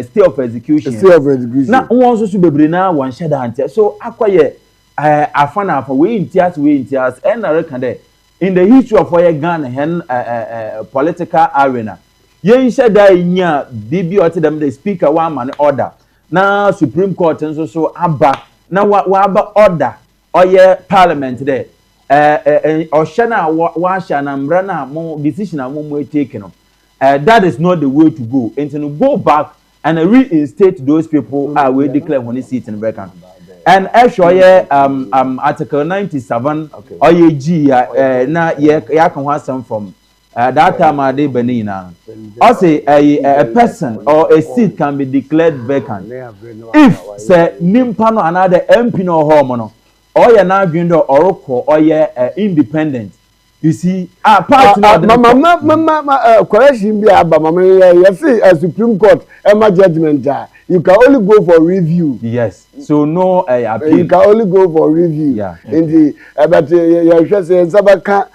stay of execution. Stay of execution. Now one so bebre na one share that. So akwaye afana for we in tears and I reckon there in the history of Ghana hen political arena. Yen share that nya bibi ote them the speaker one man order. Now Supreme Court and so aba now what aba order parliament there. Oshana washa na mbrana mo decision mo taken. That is not the way to go. And to go back and reinstate those people we declare when they sit in vacant. And actually article 97 OAG na ya kan wasam from that time ade benina. I say a person or a seat can be declared vacant if say nimpa no another MP no ho mo no or ya na dwindo oroko or ya independent You see, mama, correction be about mama. You see, a Supreme Court, Emma judgment, you can only go for review. Yes. So no appeal. You can only go for review. Yeah. In the but you just say Sabaka.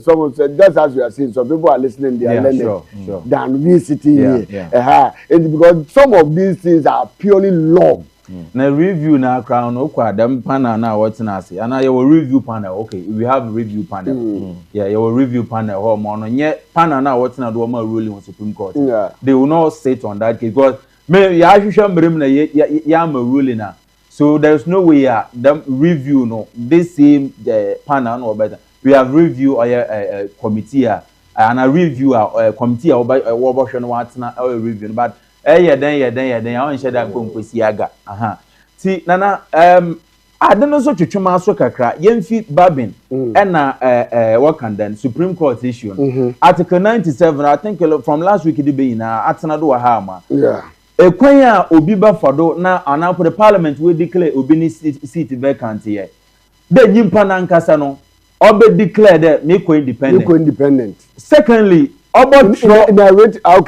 Someone said just as you are saying, some people are listening. They are learning sure. than we sitting here. Yeah. It's because some of these things are purely law. Now review now crown okay them panel now what's nasi and your review panel okay we have review panel your review panel home on yet panel now what's not do ruling on Supreme Court they will not sit on that case because me ya hwehwe mbrim na ya am ruling now so there's no way them review no this same the panel no better we have review or committee and a review committee or no what's not review but then I want share that go nkwesi aga ti nana ade no so twetwema so kakra yemfi babin na what can then Supreme Court issue article 97 I think from last week the be na atena do ha ma ekwan a obi ba fodo na anampo the parliament we declare obi ni seat vacant here the nyimpa na nkasa no obe declare that make independent secondly about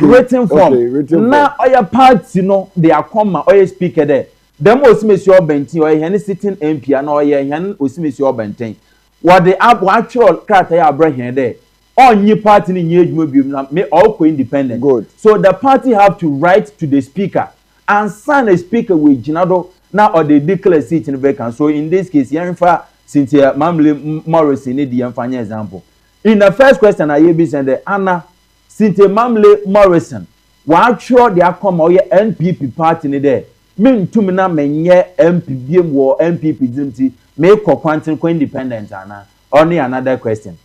written form na oya party no they are come oya speaker there dem osimesi obenten oya hen sitting MP na oya hen osimesi obenten what the actual crack ya abraham there onyi party ni nyejuma bi na me all independent good so the party have to write to the speaker and sign a speaker with jinado now or they declare seat in vacant so in this case yanfa Cynthia Mamle Morrison ni di yanfa example in the first question I be send Anna Cynthia Mamle Morrison wa sure they come or NPP party ni there me ntumi na menye MP biem wo MPP dimti me kokwantin ko independent ana only another question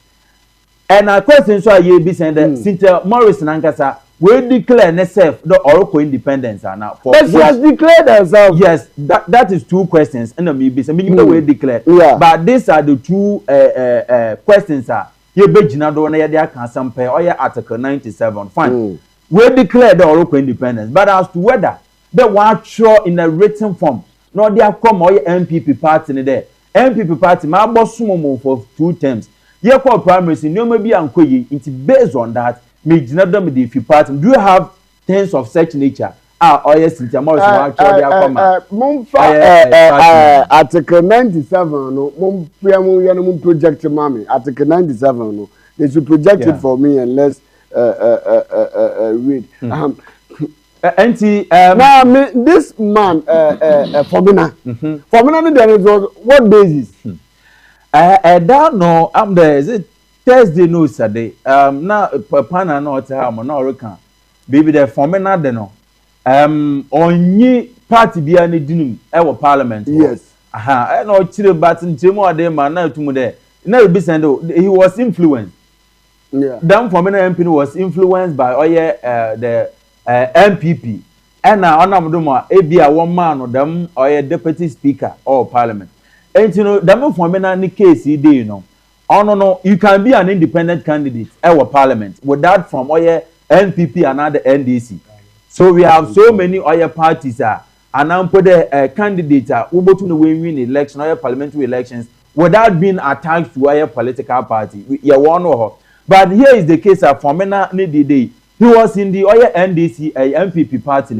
and a question so I be send Cynthia Morrison ankasa we declare herself the Oroko independence ana for but she has declared herself yes that is two questions and me be say me we declare but these are the two questions you be jinado na ye aka sampe or article 97 fine we declare the Oroko independence but as to whether the one sure in a written form no they come or MPP party in there MPP party ma bosumo for 2 terms ye call primaries no maybe ankoyi it based on that me jinado me the party do you have things of such nature or yes Cynthia Morrison actually article 97 no mum project mami article 97 no they should project it for me and let's read now this man Formina there is what basis that no am there is it Thursday no Saturday na pana no ta am na orekan baby the Formina de no onyi party bia na dinum e wo parliament yes e no chire batin chemo ade ma na tumu de na be send he was influenced them Formina MP was influenced by the MPP and now onamdoma ebia one man or them or deputy speaker or parliament and you know them Formina ni case e dey no no you can be an independent candidate our parliament without from NPP and other NDC so we have so many other parties and now put the candidate who go to win election or parliamentary elections without being attached to a political party you one but here is the case of Formina ni day he was in the NDC MPP party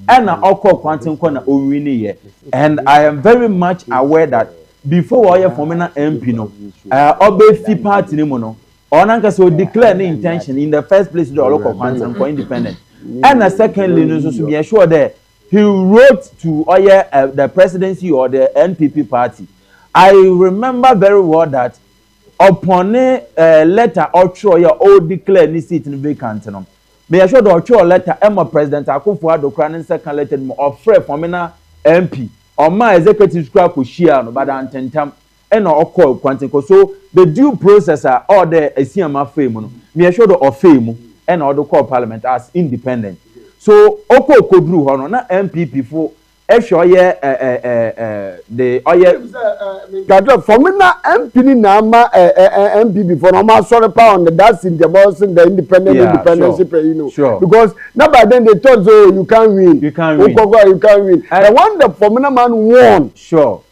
and Oko Quantum Corner Owini and I am very much aware that before Formina MP no Obefi party ni mono onanka so declare the intention in the first place the local quantum for independent and secondly no so be sure that he wrote to the presidency or the NPP party. I remember very well that upon a letter or all declare ni seat in vacant no me assure the actual letter Emma President Akufo-Addo kran second letter mo offer Formina MP or my executive scrap ko share no but antentam e na okọ kwantin so the due process all the asiama fame no me assure the ofame e na odo call parliament as independent so okọ kodru ho no na MPP fo e sure the Formina MP ni na ma MPP for no ma sorry pound that's in the Morrison the independence sure. Because now by then they thought so you can't win and when the Formina man won sure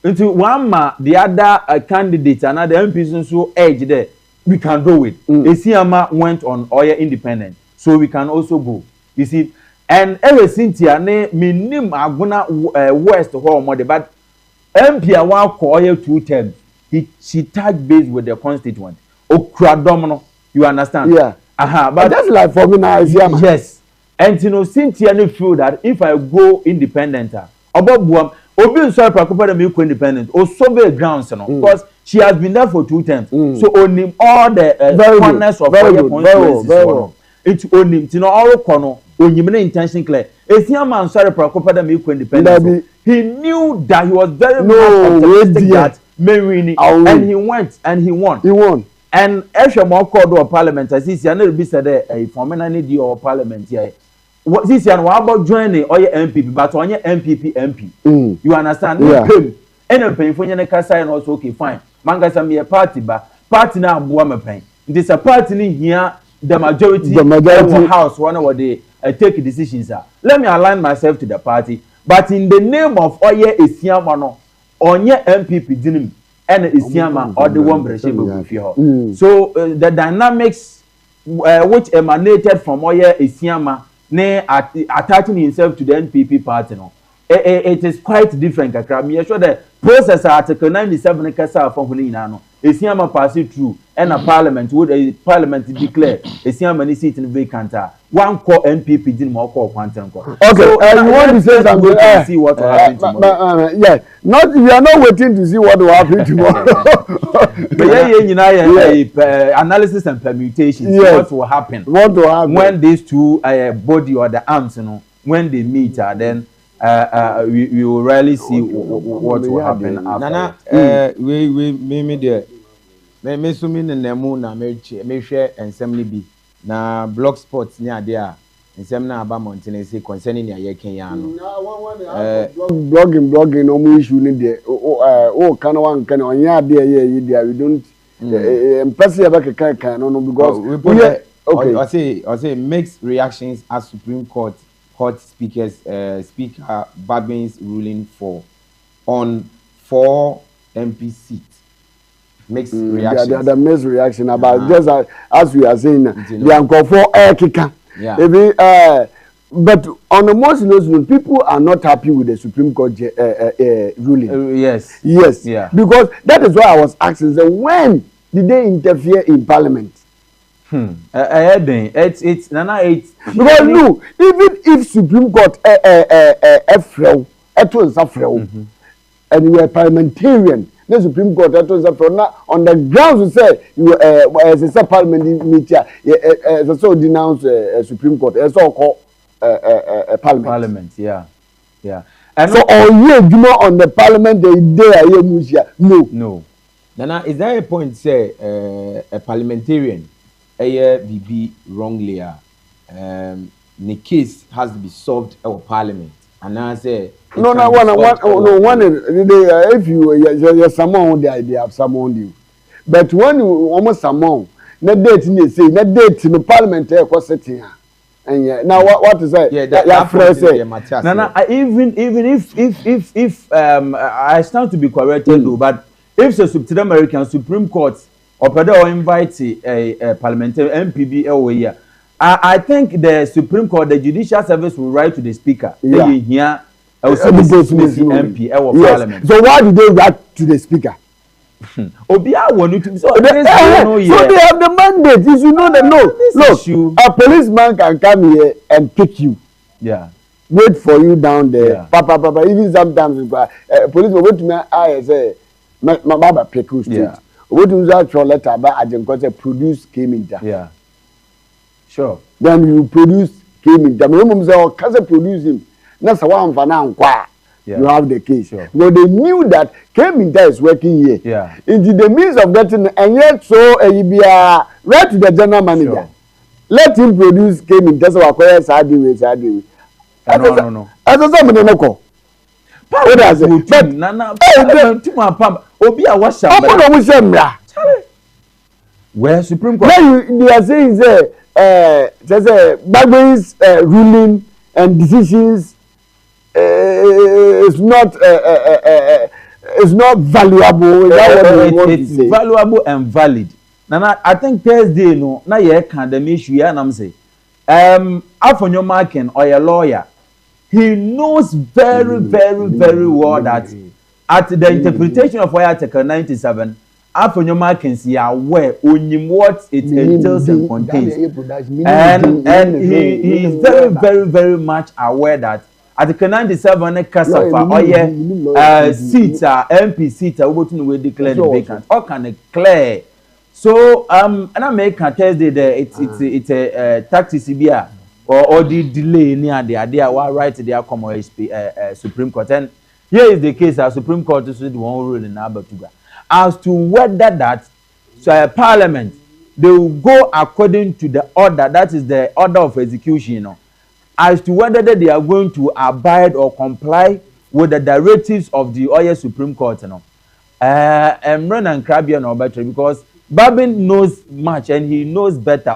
into one ma the other candidate and the MPs so edge there we can do it. Esiama went on Oya independent, so we can also go. You see, and ever since ne minim aguna west home but MP awa Oya 2 terms. She touched base with the constituent. Okra you understand? Yeah. But that's like for me now. Yes. And you know, Cynthia feel that if I go independent, about Obi sorry Prakopa make independent or so very grounds, you know, because she has been there for 2 terms. So only all the corners of her constituencies. It's only you know all corner when you intention clear. If your man sorry Prakopa make independent, he knew that he was very much optimistic that Mary and he went and he won. He won. And Esha more called to parliament as this year never be said a formula need your parliament here. What this year what about joining or your MPP but on your MPP MP. You understand? Yeah. And pay for your kasa and also okay fine. Manga me a party ba party now buama pain. This a party here the majority of the house one of they take decisions are. Let me align myself to the party. But in the name of Oye Esiamano, Onye MPP dinim and Esiama or the one Breshe. So the dynamics which emanated from Oye Esiama ne attaching himself to the NPP party no. It is quite different. I'm sure the process Article 97 Kasa for Hunino. Esiama pass it through and a parliament would a parliament declare Esiama seat in vacant. One core NPP didn't more call quantum. Okay, so, you want to say something? To see what will happen tomorrow. Yeah, not we are not waiting to see what will happen tomorrow. But analysis and permutations. Yes. What will happen? What will happen when these two body or the arms, you know, when they meet, then we will rarely see what will happen after. Nana, we me there. Me sumi na mu na me hwe ensem ni bi. Na blog sports ni ade a nsem na aba mountain say concerning ya yeken ya no blogging no mu issue ni de kan wan kan onya ade ye there we don't person ebe kan no because I say mixed reactions as Supreme Court speaker Babin's ruling on 4 MP seats. Mixed reaction. The mixed reaction about just as we are saying, the uncle for Kika. Yeah. But on the most note, people are not happy with the Supreme Court ruling. Yes. Yes. Yeah. Because that is why I was asking. So when did they interfere in Parliament? It's Nana. It's because no, even if Supreme Court and you were parliamentarian. The Supreme Court on the grounds to say you as a parliament media so denounce Supreme Court as so called parliament. Yeah. And so all year on the parliament no. Nana, is there a point say a parliamentarian BB wrongly the case has to be solved at parliament and I say no one if you someone they have summoned you but when you almost summon na date ni say na date no parliament sitting and now what is that even if I stand to be corrected though but if the American Supreme Court or invite a parliamentary MPB I think the Supreme Court the Judicial Service will write to the speaker here MP Parliament. So why did they write to the speaker? Obia want to so they have the mandate. You should know that look, a policeman can come here and pick you. Yeah. Wait for you down there. Yeah. Papa. Even sometimes policeman wait to me I say my baba pick you straight. Yeah. Wait to that your letter but I just got produce came in there. Yeah. Sure. Then you produce came in there. My mom say can produce him. That's one for now. You have the case. Sure. But they knew that Keminta is working here. Yeah. Into the means of getting, and yet so be right to the general manager. Sure. Let him produce Keminta. So acquire Sadi. No. As a somebody no. What does it? But Nana, Obia was where Supreme Court. They are saying there's a Bagway's ruling and decisions. Is not it's not valuable. It's valuable and valid. Now, I think Thursday, no, now you can the issue here, and I'm saying, Afonyo Markin or a lawyer, he knows very well that at the interpretation of Article 97, Afonyo Markin is aware only what it entails and contains, and he is very much aware that Article 97 seats MP seats are able to declare vacant or can declare. So and I make a Thursday there it's a tactics or the delay near the idea why right to the common Supreme Court, and here is the case our Supreme Court is the one rule in Abatuga as to whether that Parliament they will go according to the order, that is the order of execution, you know, as to whether they are going to abide or comply with the directives of the Oyo Supreme Court, you know. Emran and Krabia no better because Babin knows much and he knows better.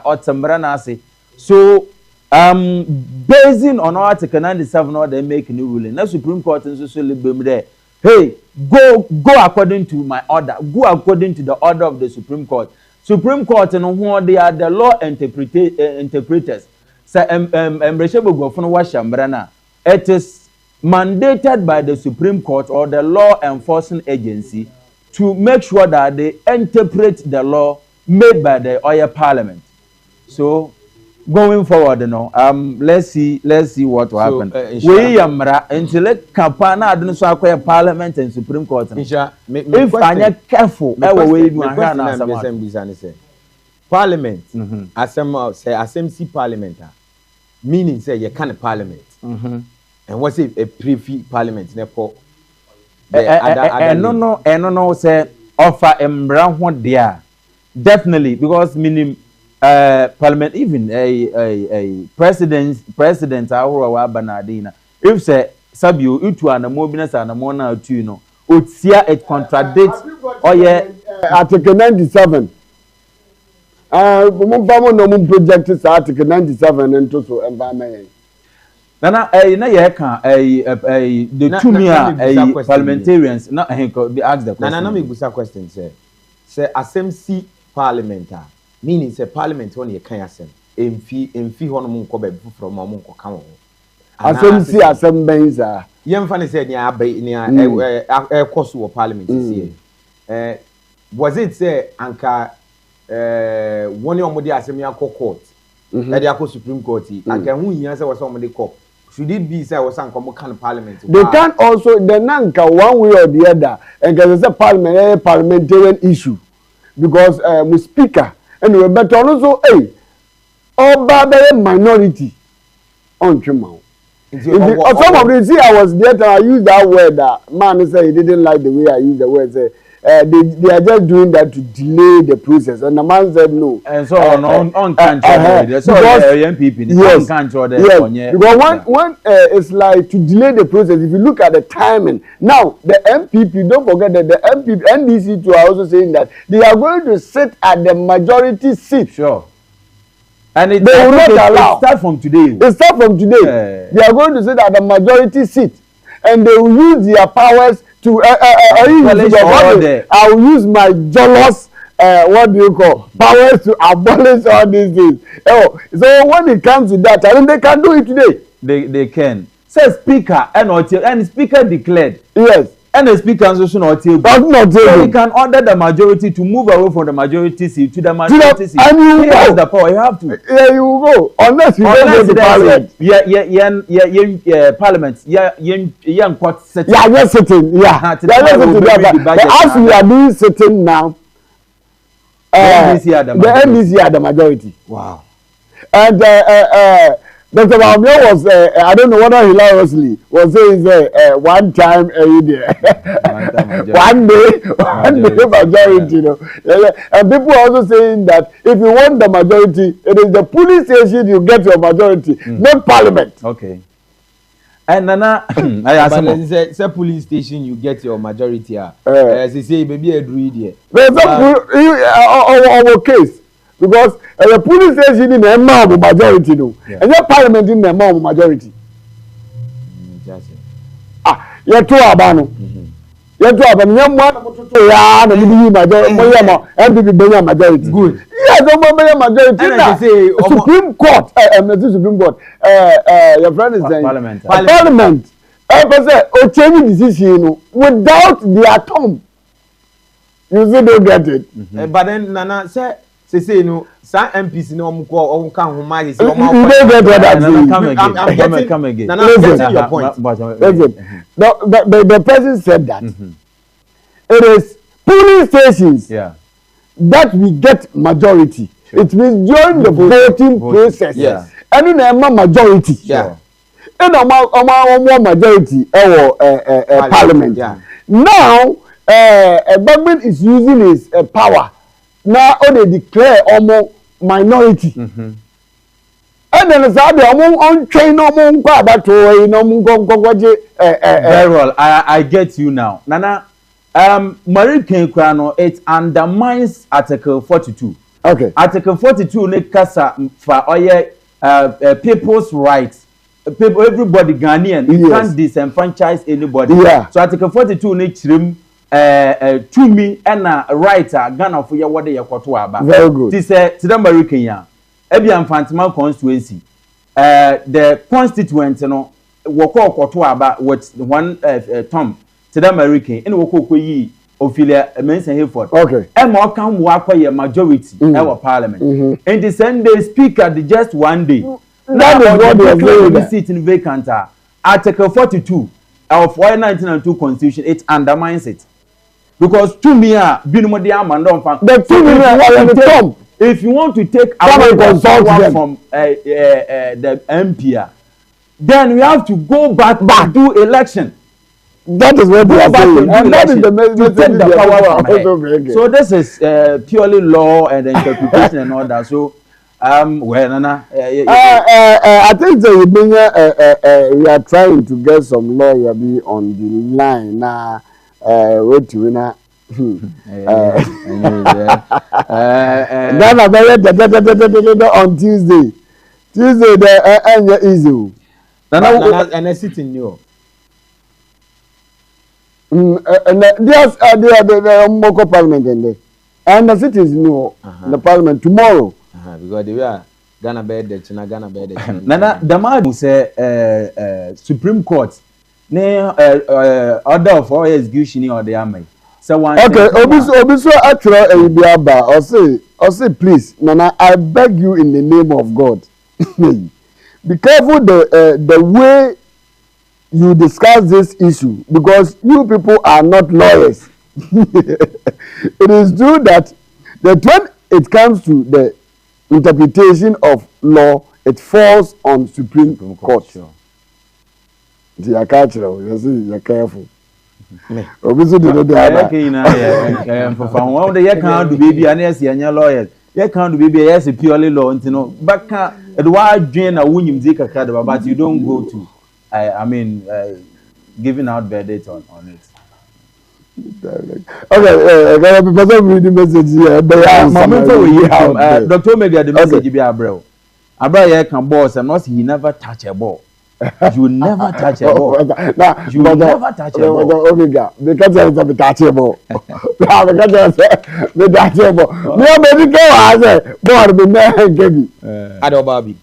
So basing on Article 97, or they make new ruling. The Supreme Court is also there. Hey, go according to my order. Go according to the order of the Supreme Court. Supreme Court, you know, they are the law interpreters. So it is mandated by the Supreme Court or the law enforcing agency to make sure that they interpret the law made by the Oyo Parliament. So going forward, you know, let's see what will happen. We until campaign I don't so acquire Parliament and Supreme Court. If I'm not careful, I will wait Parliament, SMC Parliament, meaning say you can't Parliament. And what's it a pre-fee Parliament? No, say offer brown what they are definitely because meaning Parliament even a president Ahura Banadina if say Sabio into an mobilness and a mona to you know it contradicts Article 97 project is Article 97 and also environment. Nana, the two parliamentarians not be asked the question. Nana, me busa question say SMC parliamentar meaning say parliament when you can asem emfi hono mun ko be from mun ko kan wo SMC assembenza yemfa ne say ni abai ni e course wo parliament see was it say anka one omodi asem ya court e dey akọ Supreme Court anka hu yin say was omodi court. Should it be say was some kind parliament? They can also the nanka one way or the other, and there's a parliamentarian issue because we speaker and we better also all barbarian minority on Chimau. Some of the see I was there and I used that word that man said he didn't like the way I used the word say. They are just doing that to delay the process, and the man said no. And so on can't because when it's like to delay the process. If you look at the timing now, the MPP don't forget that the MPP NDC too are also saying that they are going to sit at the majority seat. Sure. And they will not allow. Start from today. They start from today. They are going to sit at the majority seat, and they will use their powers to I will use my jealous what do you call powers to abolish all these things. So when it comes to that, I think they can do it today. They can. Say speaker and speaker declared. Yes. And the speaker also not table. So he can order the majority to move away from the majority seat to the majority seat. And you has the power. You have to. Yeah, you will go unless you don't go to parliament. Parliament. Young court sitting. Yeah, just sitting. Yeah, they are sitting there. But as we are doing sitting now, the NDC are the majority. Wow. And Dr. Mahamia was, I don't know whether hilariously, was saying one time one day majority, you know. And people are also saying that if you want the majority, it is the police station you get your majority, not parliament. Okay. And Nana, say police station you get your majority. As they say, maybe a druid. There's our case. Because the police station in the majority, no, and the parliament in the majority. You're too abano. Let to have a young one to yarn and you majority, majority. Good. Yes, majority. Supreme Court, Supreme Court. Your friend is saying Parliament. Or changing decision without their thumb. You still don't get it. But then Nana said, say no, some MPs no more come home. You don't get that. Come again. Nana, your point. The president said that it is polling stations that we get majority. It means during the voting process. Yes. And in a majority. Yeah. And a majority parliament. Yeah. Now, a government is using its power. Now, they declare almost minority. And then on train very well. I get you now. Nana, Marie Kenkrano, it undermines Article 42. Okay. Article 42 ne kasa for people's rights. People, everybody Ghanaian, you can't disenfranchise anybody. Yeah. So Article 42 ne chrim to me and a writer Ghana for your what they are. Very good. This to the American ya. Ebian Fantima constituency. The constituents, you know, wako Kotuaba with one Tom to the American in Woko Ophelia Mensa Hayford. Okay. And more come work a majority in our parliament. And the Sunday speaker the just one day. That is what they are doing. Seat in vacant. Article 42 of 1902 Constitution, it undermines it. Because to me, the 2 million are the top. If you want to take away the power from the MP, then we have to go back to do election. That is what they are saying. And that is the message the power from her. So this is purely law and interpretation and all that. So well, Nana, I think that we are trying to get some lawyer be on the line now. Wait to win. On Tuesday. Tuesday the easy. And I sit in New York. And there's the Moko Parliament and the city is new the Parliament tomorrow. Because they are Ghana bed the China Ghana bed the China. Nana the man say Supreme Court ne order of all execution or the army. So one okay, Obiso actually Biaba or say please Nana, I beg you in the name of God. Be careful the way you discuss this issue because you people are not lawyers. It is true that when it comes to the interpretation of law, it falls on Supreme Court. Sure. You're careful. Obviously, the can't do baby and yes, you're lawyers. You can't do baby, yes, purely law, you know. But why drain a winning Zika card, but you don't go to, giving out verdict on it. Okay, because I'm reading the message here. Dr. Omega, the message be Abreu. Abreu can boss and not he never touch a ball. You never touch a ball. You never touch a ball. Omega, because I have a touchable. The touchable. No, baby, go as a board be man, Gabby. Adobabi.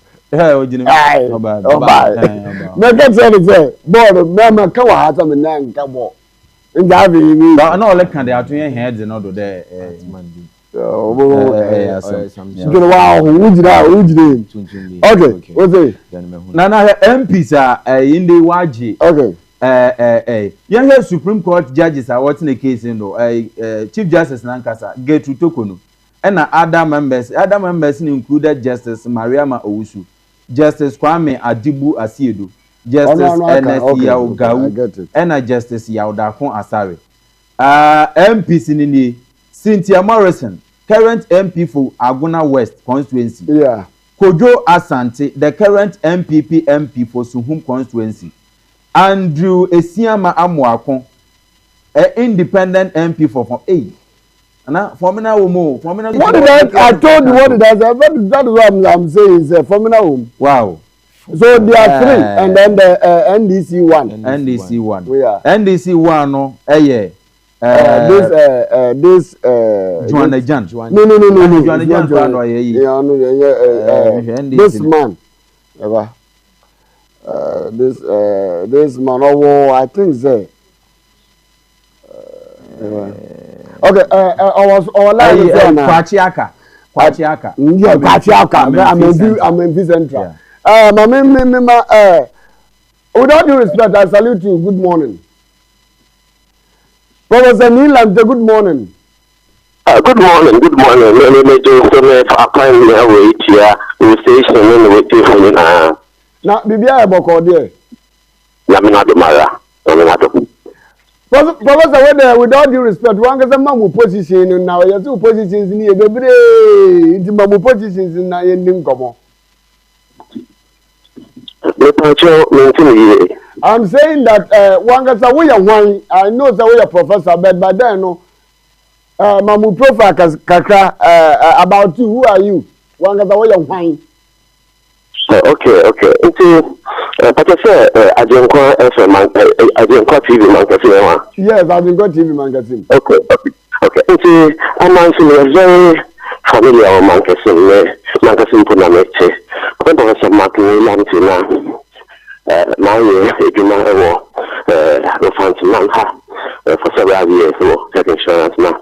Make it say, board, Mamma, come on, some man, come on. In that I know like can they are doing heads and all there. Okay, what's it? Nana MPs are in the YG. Okay. Young Supreme Court judges are watching the case in Chief Justice Nankasa Gertrude Tokono and other members included Justice Mariama Owusu, Justice Kwame Adibu Asiedu, Justice N.S. Yaogawu and Justice Yaudakon Asare. MPs in Cynthia Morrison, current MP for Aguna West constituency. Yeah. Kojo Asante, the current MPP MP for Suhum constituency. Andrew Esiama Amuakon, an independent MP for A. Formina Umo. What did I told you what did I say? That is what I'm saying is Formina Umo. Wow. So there are three, and then the NDC one. NDC one. Yeah. NDC one, no, This Joanna Jan. No. Joanna Jan. This man. This man. Oh, I think say. Okay. Kwachiaka. Yeah, Kwachiaka. I'm in Vicentral. With all due respect, I salute you. Good morning. Professor Nilam, good morning. Good morning. Now, Bibia Bokode. Professor, with all due respect, one gets a mamu position and now you have two positions in here. It's mamu positions in the ending. Come I'm saying that one gets away one. I know the way a professor, but by then, no. Mamu profile kakra about you. Who are you? One gets away one. Okay. But I say, I didn't call TV magazine. Yes, I didn't call TV magazine. Okay. I'm actually very familiar with magazine Punamete. When there was a marketing Lantina, my for several years, health insurance now.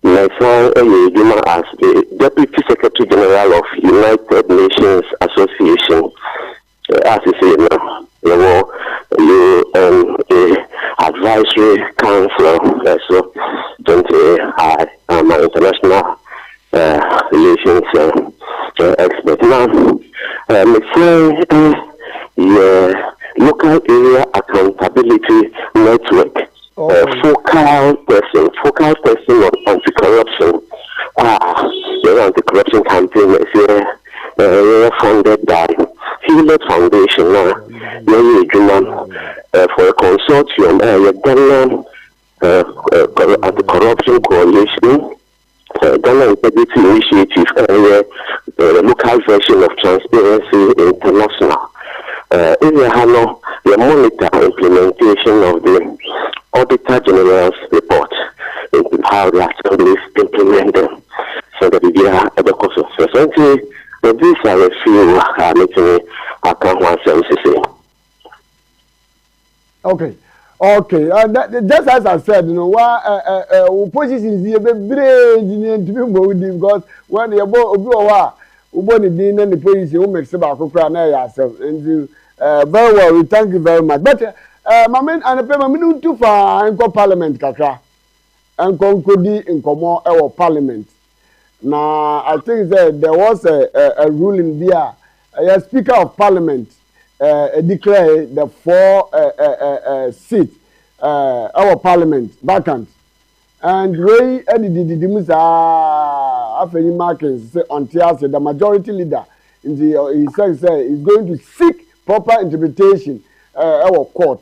My son, as the Deputy Secretary General of United Nations Association, as you say now, Advisory Council, so I am an international relations expert. Now, local area accountability network. Focal person on anti-corruption. The anti-corruption campaign is funded by Hewlett Foundation. For a consortium, anti-corruption coalition, Ghana Integrity Initiative, the local version of Transparency International. The monitor implementation of the Auditor General's report into how the assemblies implement them. So that we are at the course of society. These are a few making I can't want to say. Okay. Just as I said, you know, why opposition is here, because when you're born in the position, who makes about yourself, and you very well. We thank you very much. But Mamen and the payment too far and Parliament kakra and concodi in common our Parliament. Now I think that there was a ruling there. A Speaker of Parliament declare the 4 seats our Parliament vacant, and we did Musa after markings until the majority leader in the he says is going to seek proper interpretation our court.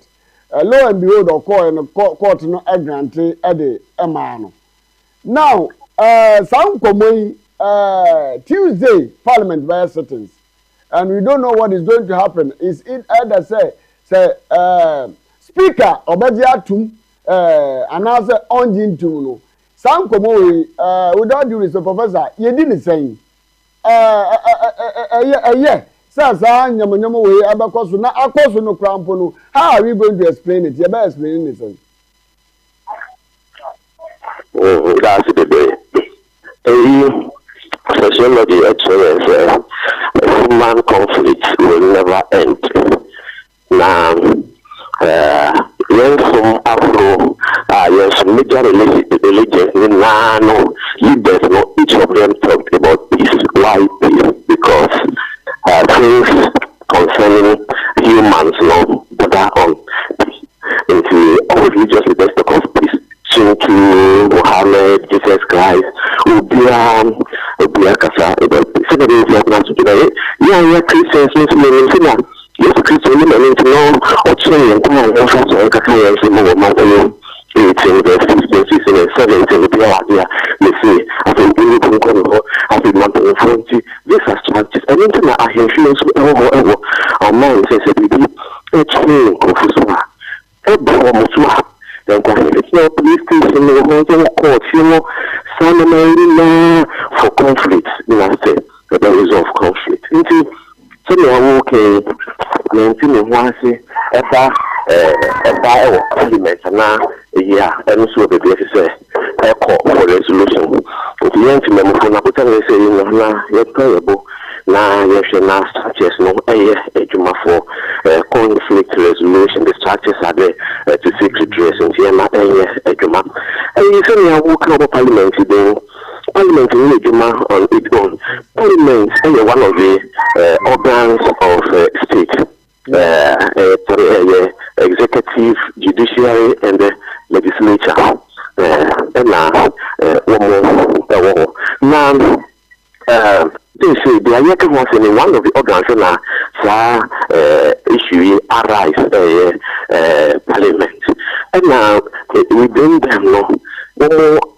Lo and behold, our court no granted at the Emano. Now, some common Tuesday Parliament via sittings, and we don't know what is going to happen. Is it either say Speaker Obadiatum announce on Jintuno? Some common without due respect, Professor, you didn't say. Yeah. Sasa nyamanyamo we abakoso na akoso no krampo no. How are we going to explain it? You better explain it. That's the day. Sociology experience human conflict will never end. Now, some Afro, some major religions, leaders, each of them talked about peace. Why peace? Because things concerning humans, that are on into all religious leaders talk of peace. To Muhammad, Jesus Christ, Ubia Kasa, Christians, Muslims, yes, Christian women need to know or change and come on, so I can say more about 18 verse 16, 16 and 17, you see, I think we can go, I think one to 40, this has churches, and into my ahimfluence, ever, our mind says that we do, it's true, Kofuswa, every then it's no police station, no hotel court, you know, some for conflict, you know, the resolve conflict. Into some are okay, maintaining one say, a parliament, and now, yeah, and so the basis a call for resolution. If you want to remember, I say, you're payable. Now, yes, now structures no for conflict resolution. The structures are there to seek redress and Juma. And you say, I walk out parliament today. Parliament in Juma on its own. Parliament is one of the organs of state. Executive, judiciary, and the legislature. And now, they say they are yet once in one of the organs now issue arise parliament. And now within them no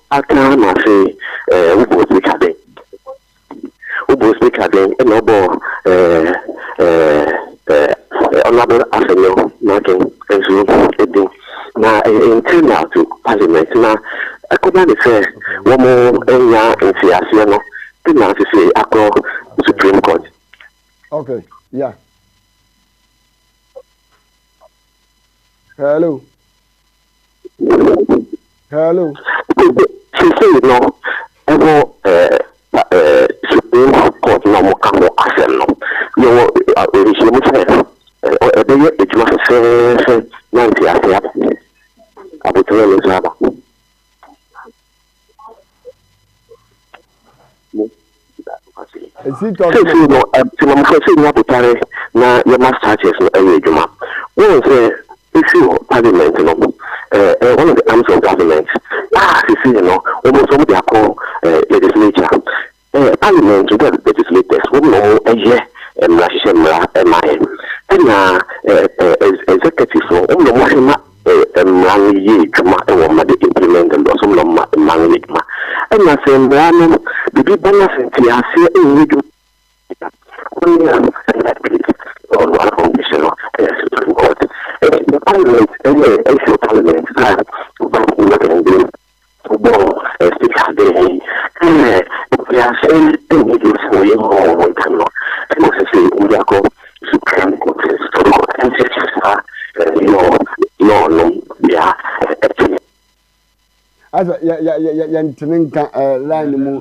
I can say who was speaking and honorable Arsenal Martin and so now internal to parliament now I could not say one more in Siasiano. Now to say across the Supreme Court. Okay, yeah. Hello. Hello. She said no, Supreme Court no more come no. You Is he talking? Now, your master church Juma. One say issue parliament, one of the arms of government. Almost some of their call legislature. Parliament to get legislators. We know a year and executive for implement and also and I say, the people in the parliament, parliament, as line mu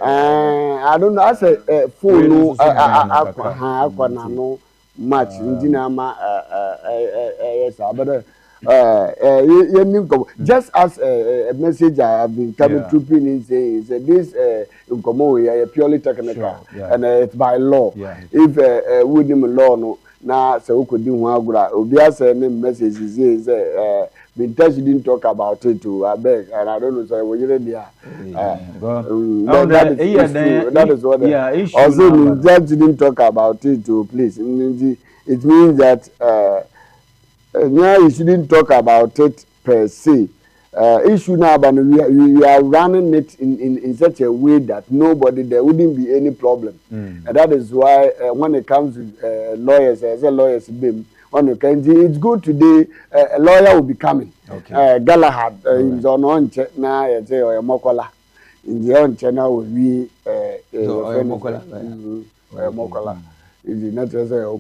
I don't know as a phone no match just as a message I have been coming through in saying this purely technical and it's by law. If wouldn't law no now so could do one message is Vintage didn't talk about it too. I beg, and I don't know. So when you're there, that is what. Also, Vintage didn't talk about it too. Please, it means that now you shouldn't talk about it per se. Issue now, but we are running it in such a way that there wouldn't be any problem, and that is why when it comes to lawyers, as a lawyer's BIM. It's good today. A lawyer will be coming. Okay. Galahad is on now. It's a Mokola. In the on channel will be Mokola. It's not as a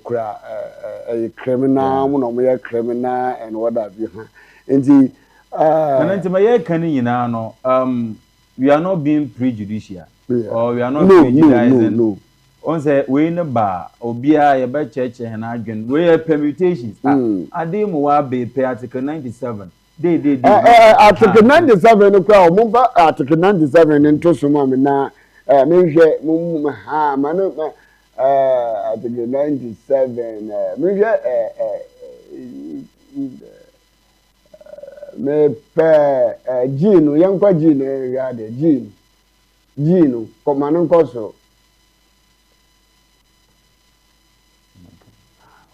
criminal, criminal, and what have you. And the we are not being prejudicial, or we are not prejudicing. No. On say we in a bar, Obia, a church and arguing, we are permutations. I did more be Article 97. Article 97, Article 97 into some now. Article 97, me Gino, young Gino, Commandant Coso.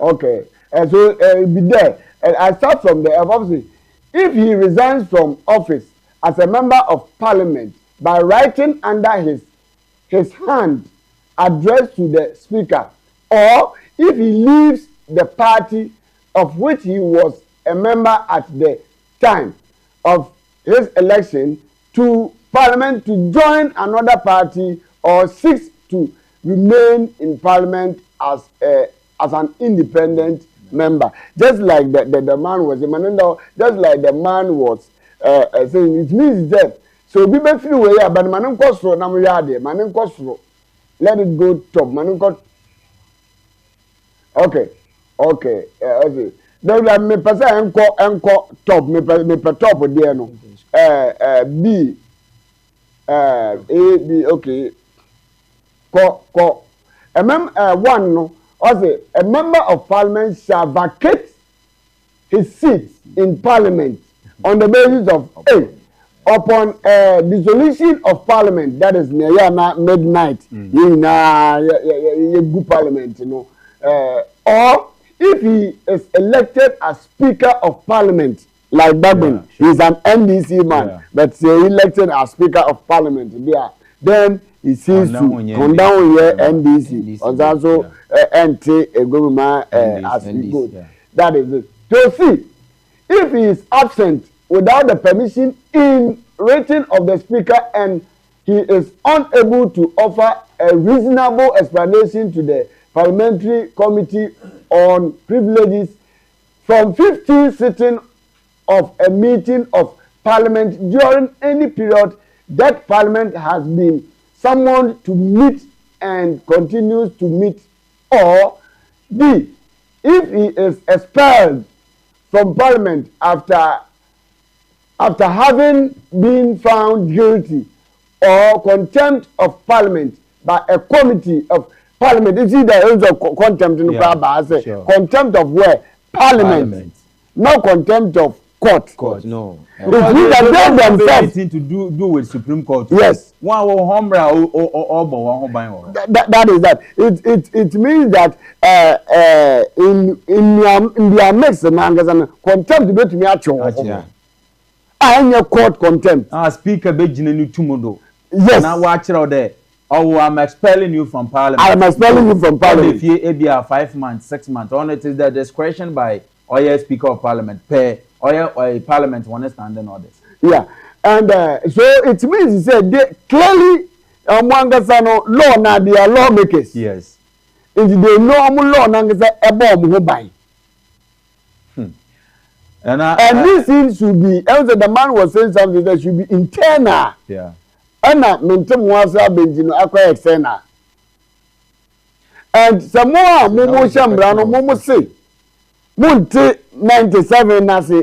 Okay, and so be there. And I start from there. Obviously, if he resigns from office as a member of parliament by writing under his hand addressed to the speaker, or if he leaves the party of which he was a member at the time of his election to Parliament to join another party or seeks to remain in Parliament as an independent member, just like the man was just like the man was saying. It means that so we be feel way, but man kosro na mo yade, man kosro, let it go top, man ko. Okay. Then me pesa enko top, me per top there no. B A B, okay. One no. Also, a member of Parliament shall vacate his seat in Parliament on the basis of upon dissolution of Parliament, that is near midnight, good Parliament, you know, or if he is elected as Speaker of Parliament, like Babin, he's an NDC man, but he elected as Speaker of Parliament, then he seems to come down here NDC, also NT a government as he goes. That is it. To see if he is absent without the permission in writing of the Speaker and he is unable to offer a reasonable explanation to the Parliamentary Committee on Privileges from 15 sitting of a meeting of Parliament during any period that Parliament has been summoned to meet and continues to meet, or D, if he is expelled from Parliament after having been found guilty or contempt of Parliament by a committee of Parliament. You see, there is a contempt in the sure. Contempt of where? Parliament. Not contempt of court. No. It means that they themselves anything to do with Supreme Court. Yes. That is that. It means that in their mix, contempt to me actually. I am your court contempt. Speaker Bejin Tumudo. Yes. Now watch it out there. Oh, I'm expelling you from Parliament. I am expelling you from Parliament. If you ABR 5 months, 6 months, on it is the discretion by Oya Speaker of Parliament, pay Oya or Parliament one standing orders. Yeah, and so it means he said they clearly Mwangasano law na they are lawmakers. Yes. If they know law na ngasa ebo mo buy. And this thing should be, also the man was saying something that should be internal. Yeah. And mentem wasa benjino akwa external. And some more momo shambrano momo say munte 97 na say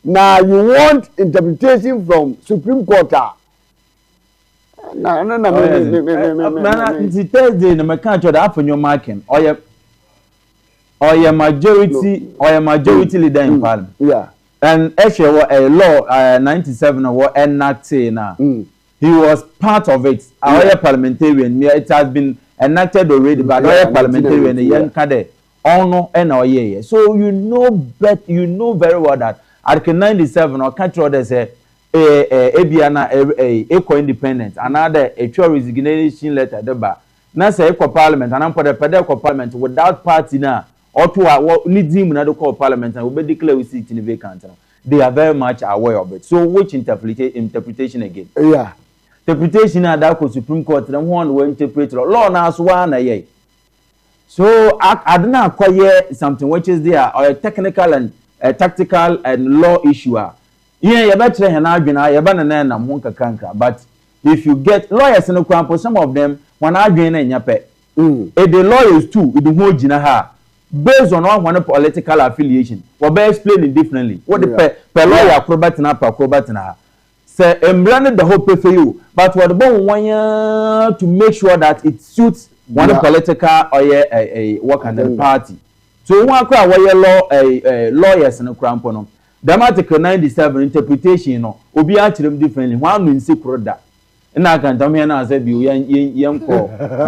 now you want interpretation from Supreme Court. No. Thursday na meka cho da afọ your marking. Or your majority leader in Parliament. Yeah. And actually, a law 97 or enacted now. He was part of it. Our parliamentarian, it has been enacted already, but our parliamentarian, the young cadre, honor and our year. So you know very well that Article 97 or country orders say a equal independent, another a true resignation letter the bar. Now say equal parliament, and I'm for the equal parliament without party now. Or to what needs him another call Parliament and will be declared with seat in the vacant. They are very much aware of it. So which interpretation again? Yeah. Interpretation at that Supreme Court, the one will interpret law now one. So I don't know acquire something which is there or a technical and a tactical and law issue. Yeah, you better an argument, you better and Monka Kanka. But if you get lawyers in the camp, some of them when arguing in your pet. If the lawyers too, with the whole jinaha. Based on one political affiliation, we'll be explaining differently. What the per lawyer acrobat na say embranded the whole pay for you, but what about 1 year to make sure that it suits one political or a work under the party. So one cry law lawyers in a crampono. The article 97 interpretation will be actually differently. One means secret that. And I can tell me and I said young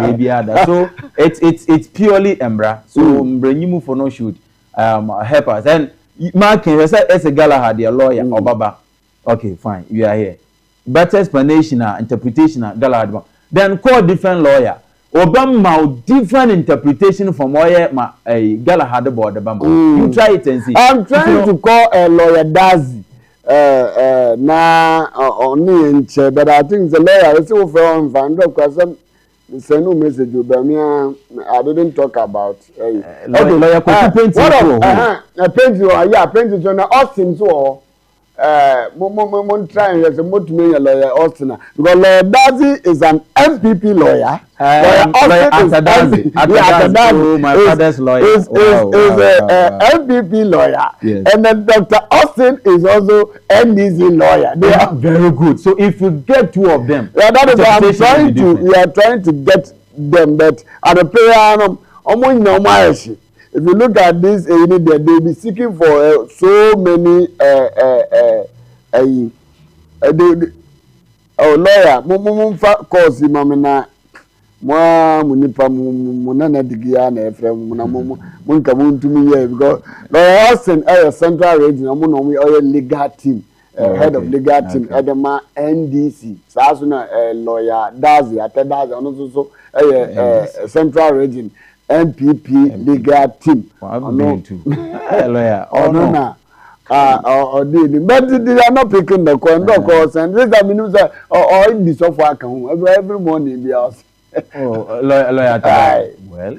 maybe other. So it's purely Embra. So bring you for no shoot help us. And Marking as a Galahad, a lawyer or Baba. Okay, fine, you are here. Better explanation interpretation Galahad. Then call different lawyer. Obama different interpretation from lawyer Galahad about the Bamba. You try it and see. I'm trying to call a lawyer Dazi. na only in che, but I think the lawyer is so from Van Dok send no message to Bamia. I didn't talk about lawyer paint paint on Austin so mon trying as a motivator lawyer Austin because lawyer Dazi is an MPP lawyer. Lawyer Atadazi, my father's lawyer, is a MPP lawyer, and then Dr. Austin is also NDC lawyer. They are very good. So if you get two of them, that is what I'm trying to. We are trying to get them, but at the prayer, if you look at this, they will be seeking for so many lawyer. Mumfa cause mamina. Moi, munipa munana digia na efrem munka muntumi here because lawyer Austin central region omo legal team head of legal team edema NDC so na lawyer Dazi Atadazi ono so central region MPP legal team lawyer no but they are not picking the course and this I mean say or in the software can every morning in the house. Oh, lawyer well,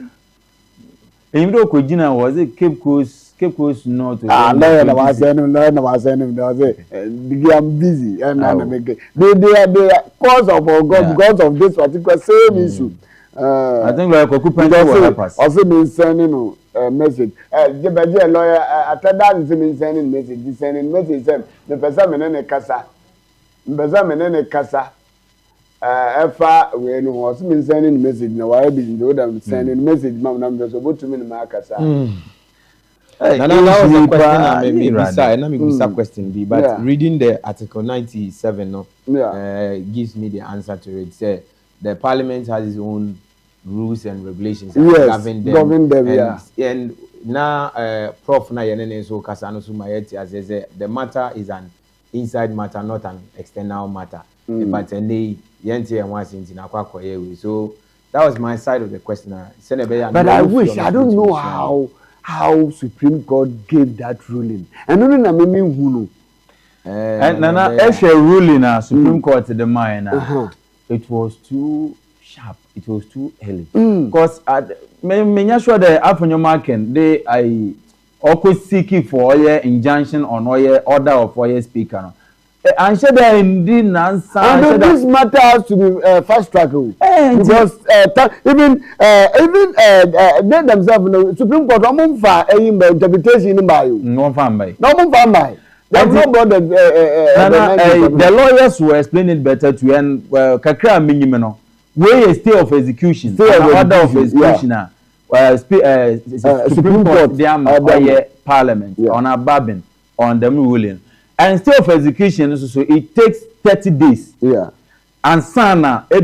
even though Kojina was a Cape Coast North. Lawyer was saying, I'm busy and they are cause of because of this particular same issue. I think lawyer Kokupenja will help us. Also been sending a message. The lawyer attendant is sending message. Sending message. The person menene kasa. Efa we no was me sending message na why be the sending message mam na me so but me na makasa that was a question I maybe beside na me go question be but reading the article 97 no gives me the answer to it. Say the parliament has its own rules and regulations govern them and now prof na yenene so kasa no so mayeti as the matter is an inside matter not an external matter. But so that was my side of the question. But I wish I don't know how Supreme Court gave that ruling. And no who and Nana actual ruling Supreme Court the mine. It was too sharp. It was too early. Because me sure the Afonyo Marken they always seeking for injunction on order of speaker. And said indeed answer. And this matter has to be fast tracked because even they themselves, Supreme Court, no for interpretation by you. No fan by. There's no bother. The lawyers will explain it better to you. And kakra minimum where a stay of execution, order of execution. Supreme Court, they Parliament on a babin on the ruling. And instead of execution, so it takes 30 days. And sana a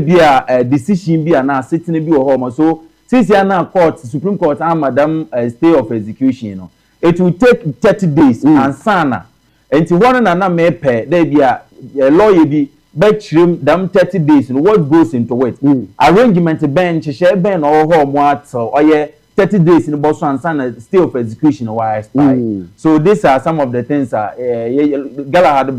decision be now sitting be home. So since you are now court, Supreme Court and Madam stay of execution, it will take 30 days. And sana and one and may pay there be a lawyer be bedroom them 30 days. What goes into it? Arrangement bench, share ben or home what or 30 days in the boss and stay of execution while so these are some of the things Galahad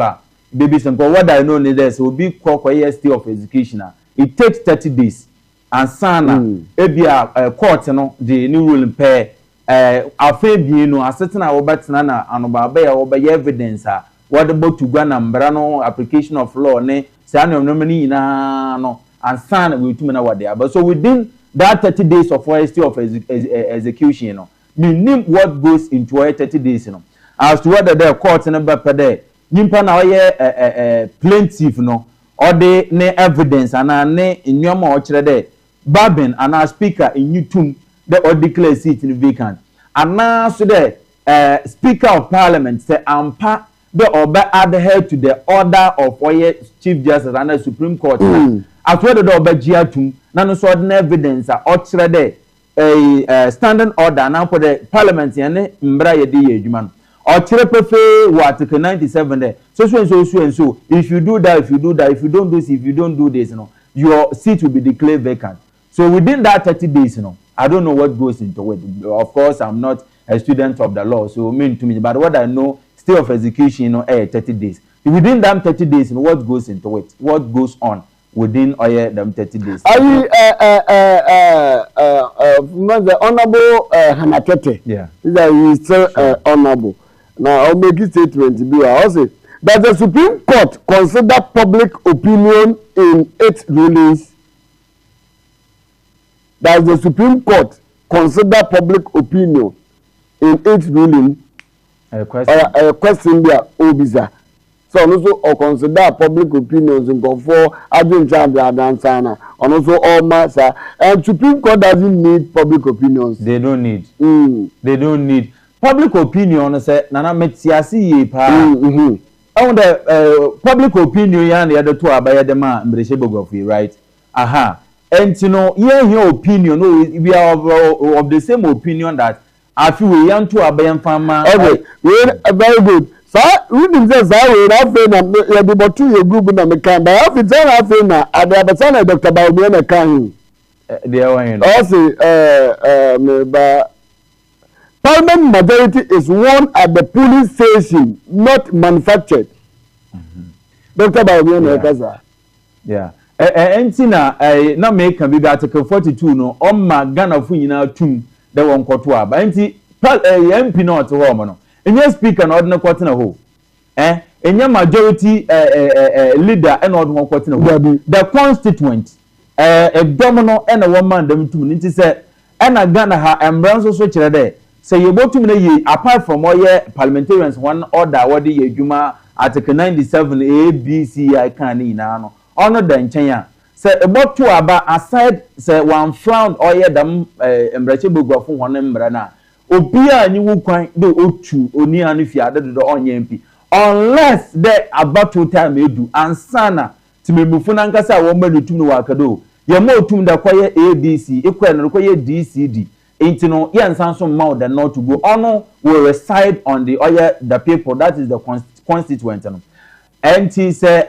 babies and what I know is will be called stay of execution. It takes 30 days and sana ebia court no the new ruling pair afebi no asetena obetina and obey evidence what about to go no application of law ne say no no and sana we to na what there but so within that 30 days of stay of execution, you know, meaning what goes into 30 days, you know, as to whether the court in a better day, nimpa na plaintiff, no, or they ne evidence and ne in your more day, Babin and our speaker in you too, the or declare seat in vacant. And now so the Speaker of Parliament say ampa the or adhere to the order of Chief Justice and the Supreme Court. As whether the obejiatum nano so ordinary evidence or chere a standing order now for the parliament and mbra ye di adwuma or chere pefe article 97 there so if you do that if you don't do this you know your seat will be declared vacant. So within that 30 days you know I don't know what goes into it. Of course I'm not a student of the law so mean to me but what I know stay of execution 30 days. Within them 30 days, what goes into it? What goes on within them 30 days? Are you the honorable Hanatete? Yeah. That is still honorable. Now I'll make a statement. I'll say that the Supreme Court consider public opinion in its rulings. That the Supreme Court consider public opinion in its ruling. A question there, Obisa. So also or consider public opinions in for admin charge and also all matter. And Supreme Court doesn't need public opinions. They don't need. They don't need public opinion. Say Nana Metiasi ye pa. On the public opinion yan the other two abaya the man Mbreshebogofi, right? Aha. And you know, your opinion, we are of the same opinion that I feel we young to abaya farmer. Okay, very good. So we say we have na be but two group na me kan ba have it have na adabasa Dr. Bawumia na kan they are one also parliament majority is won at the polling station, not manufactured. Dr. Bawumia na kasa yeah entina na make can be article 42 no on ma Ghana fu nyina tum de won kwoto aba enti MP not ho mo no enye speaker na ordinary court na ho enye majority leader and ordinary court na ho the constituent domino and a woman dem tum nti se na Ghana ha embranso so kire de se yebotum na ye apart from all parliamentarians one order what ye adwuma article 97 ABC I can na no ono da nchen ya se ebotu aba aside se one frown oye dam embrache bogwafo hono mbra na obi anyi wu kwan de otu oni anu fi ade do onye mp unless the about time edu ansana timemufu na nkasa wo madu tum no wakado ye ma otum da kwaye ABC ekwa no kwaye DCD enti no ye nsanso ma the not to go ono will reside on the people that is the constituent no enti say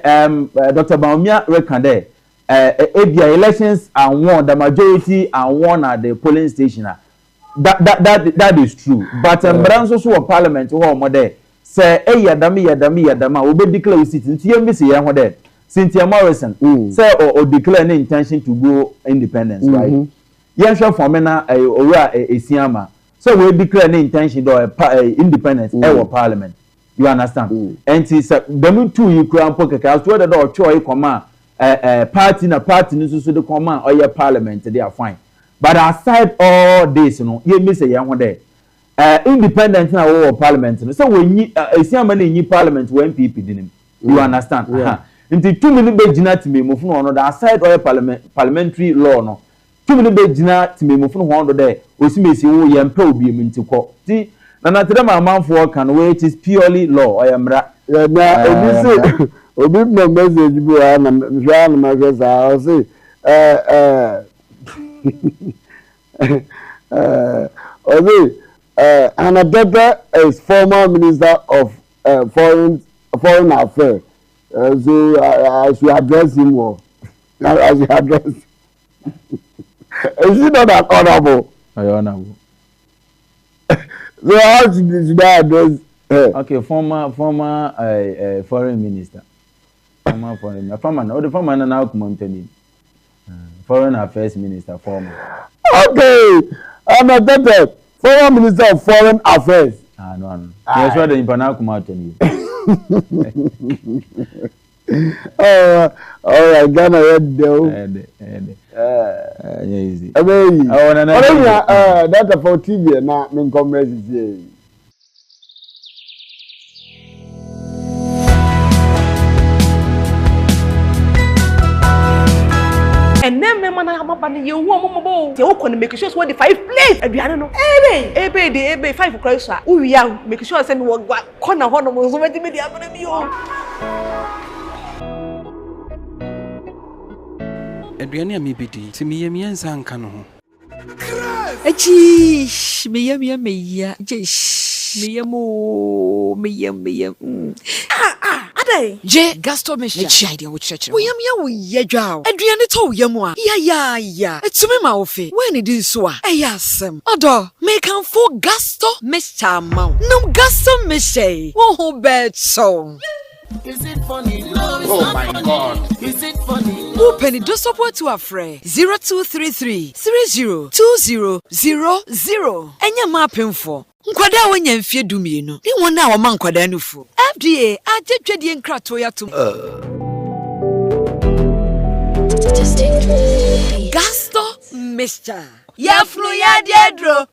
Dr. Bawumia reckon ABI elections are won, the majority are won at the polling station. That is true. But Branso so parliament who more there say yadama we declare we sit into MBC yan there. Cynthia Morrison say or declare an intention to go independence, right? Yan sure for me na Esiama. So we declare an intention to independence our parliament. You understand? And it's them two you can put a as to whether or choice command party so the command or your parliament they are fine. But aside all this, you know, you miss a young one there. Independent in our parliament. So when you see how many parliament when people didn't. You understand? Into 2 minutes be jina to me move on the aside all parliamentary law no. 2 minutes be jina to me move on there. We see me see who you empower be into court. See. And I tell my man for can wait is purely law. I am right. Obi no message bi na Jean Magasa I say Anadebe is former minister of foreign affairs. So I should address him more. I should address. Is he not that honorable? Honorable. So how should I address? Okay, former foreign minister. Former now come foreign affairs minister former. Okay, I'm a better former minister of foreign affairs. No. Yes, what the impana come out to all right, Ghana red though. Easy. That's for TV na me come message. And then me man am up and you want mo say o kon make sure what the 5 place aduane no ebe 5 cross a wo wi am make sure say me wo corner ho no mo so me di me agona bi o aduane am bidi ti me yem yansa nka no ho achi me yem jish me yem say? Je Gaston Michel. Chide wo church. Wo yam ya wo yedwa. Aduane to wo yam a. Ya. Etumi ma wo fe. When it is so a. Eya asem. Odo, make am for Gaston Michel ma. No Gaston Michel. Wo ho bet so. Is it funny? No, it's not my funny. God. Is it funny? Who penny do support to a friend 0233 302000. Enya ma pemfo. Nkwada wanya mfie dumienu. Ni wona wa man kwada nufu. FDA ajetwede nkrato ya tum. Gaston Mr. Yaflu ya diedro.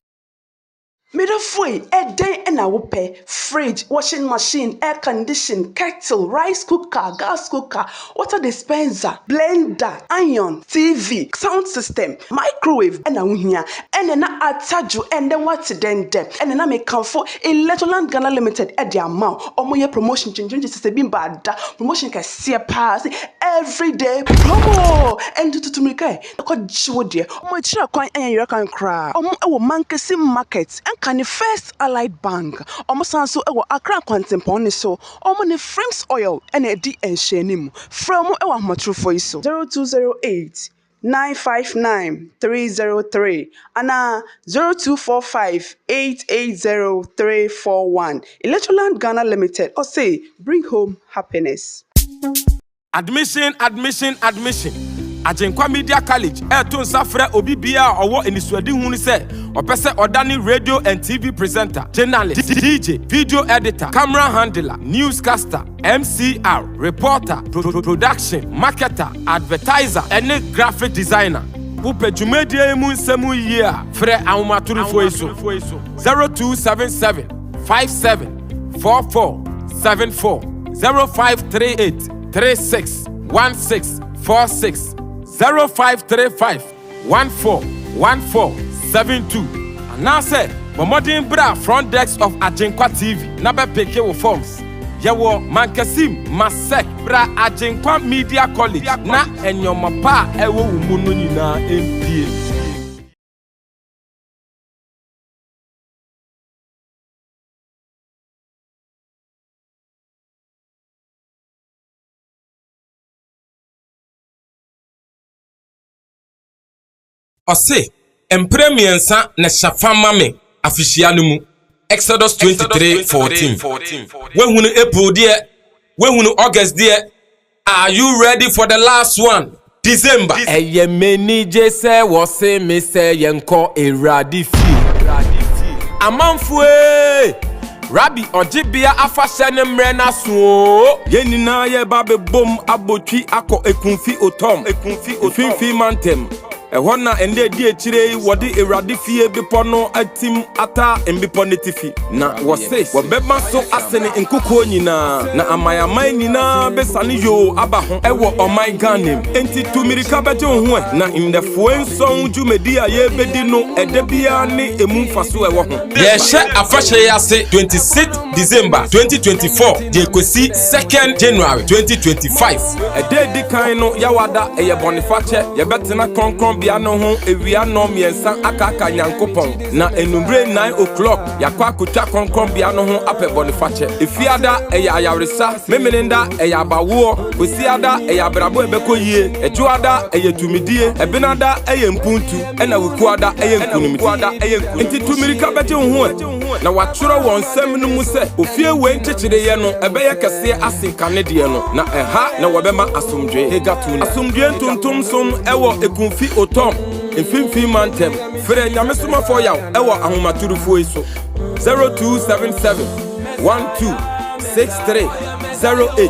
Midafui, a day and a whoopee, fridge, washing machine, air condition, kettle, rice cooker, gas cooker, water dispenser, blender, iron, TV, sound system, microwave, and a wunya, and then I attach and then what's then them, and then I make come for Electroland Ghana Limited at the amount, or more promotion changes to be bad, promotion can see a pass every day, promo, and to me, I got Jodia, my child coin and you can cry, or more Mankasi markets, and can the First Allied Bank almost so Accra Contemporary so almost frames oil and a D and shenim from our matru for so 0208 959 303 and 0245 880 341 Electroland Ghana Limited or say bring home happiness. Admission. Ajenkwa Media College Eton Safre Obi Bia Owo Eniswadi Huni se Opese Odani radio and TV presenter, journalist, DJ, video editor, camera handler, newscaster, MCR, reporter, production, marketer, advertiser, and graphic designer. Upe Jumedia Mun Semu year Fre Aumaturu Foiso 0277 57 4474 0538 36 16 46 0535 141472. And now say, Momodin Bra front desk of Ajenkwa TV. Nabe peke wo forms. Yawo Mankasim Masek Bra Ajenkwa Media College. Na enyomapa ewo umunu nyina MPA. Ose empremiensa na shafama me afishia no mu Exodus 23:14 when April there when August there are you ready for the last one December eye meni je se wo se me se yenko eradi fi amanfue Rabbi Ojibia afashe ne mre na so yenina ye ba be bom abotwi akọ ekunfi otom ekunfi mantem ehona ende di echire wodi erade fie bipo no atim ata embipo netifi na wo say wo beba so asene nkuko nyina na amayaman nyina besane yo aba ho ewo oman ganem enti tumirika beje ho na indefo enso djumedi aye bedi no edebia ne emumfaso ewo ho ye hye afahye yase 26 December 2024 de kwesi 2nd January 2025 ededi kan no yawada eye bonifache ye betena konkron bia no ho ewia no miensa akaka nyankopon na enumbre 9 o'clock yakwa akotwa konkron bia no ho ape bonifache efiada eya ayawresa memenenda eya abawo osiada eya brabo ebekoyie ejuada eya tumidie ebenada eya mpuntu ena wekuada eya nkunumidi enti tumirika beje ho na watworo won sem no mu se ofie we nchechire ye no ebeye kese asinkane de no na eha na wobema asomdwe hegatuna asomdwe ntontom som ewo ekunfi otom mfimfi mantem fere nyamesoma for yaw ewo ahomaturufo iso 0277 126308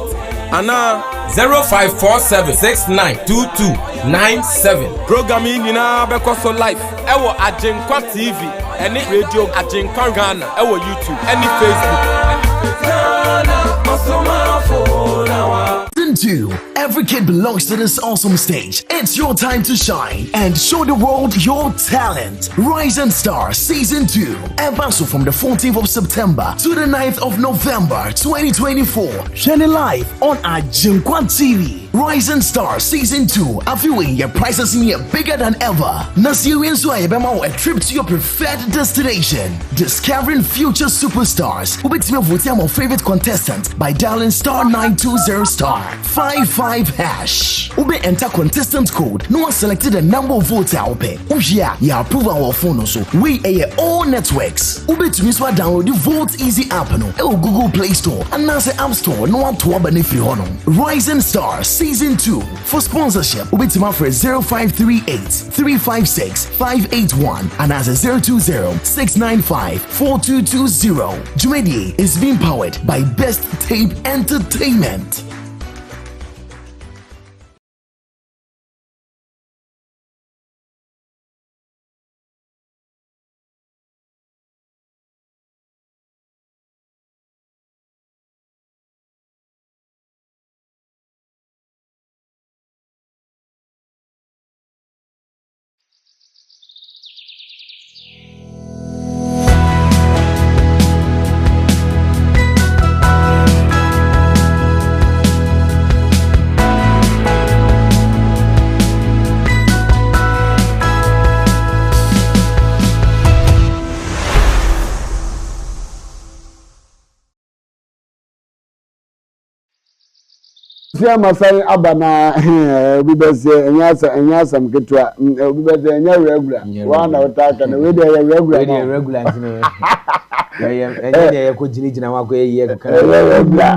ana 0547692297 programming nyina bekoso live ewo Ajenkwa TV any radio Ajenkwa Ghana ewo YouTube any Facebook Into Every kid belongs to this awesome stage. It's your time to shine and show the world your talent. Rise and Star Season 2. Evanso from the 14th of September to the 9th of November 2024. Shining live on Ajinkwa TV. Rise and Star Season 2. A viewing your prices in here bigger than ever. Nigerians who are a trip to your preferred destination. Discovering future superstars. Who bet me vote your favorite contestant by dialing star 920 star 55 hash. Ube enter contestant code. No one selected the number of votes I pay. Yeah, you approve our phone also. We are all networks. Ube to me so download the Vote Easy app no. Google Play Store and now the App Store. No one to benefit hono. Rise and Star Season 2. For sponsorship, ube to my for 0538 356 581 and as a 020 695 4220. Jumedi is being powered by Best Tape Entertainment. Sia masai abana we be say enyasa mketwa we be say enya regular wana utaka na we dey regular ntino enya ye ko jinijina wako ye ka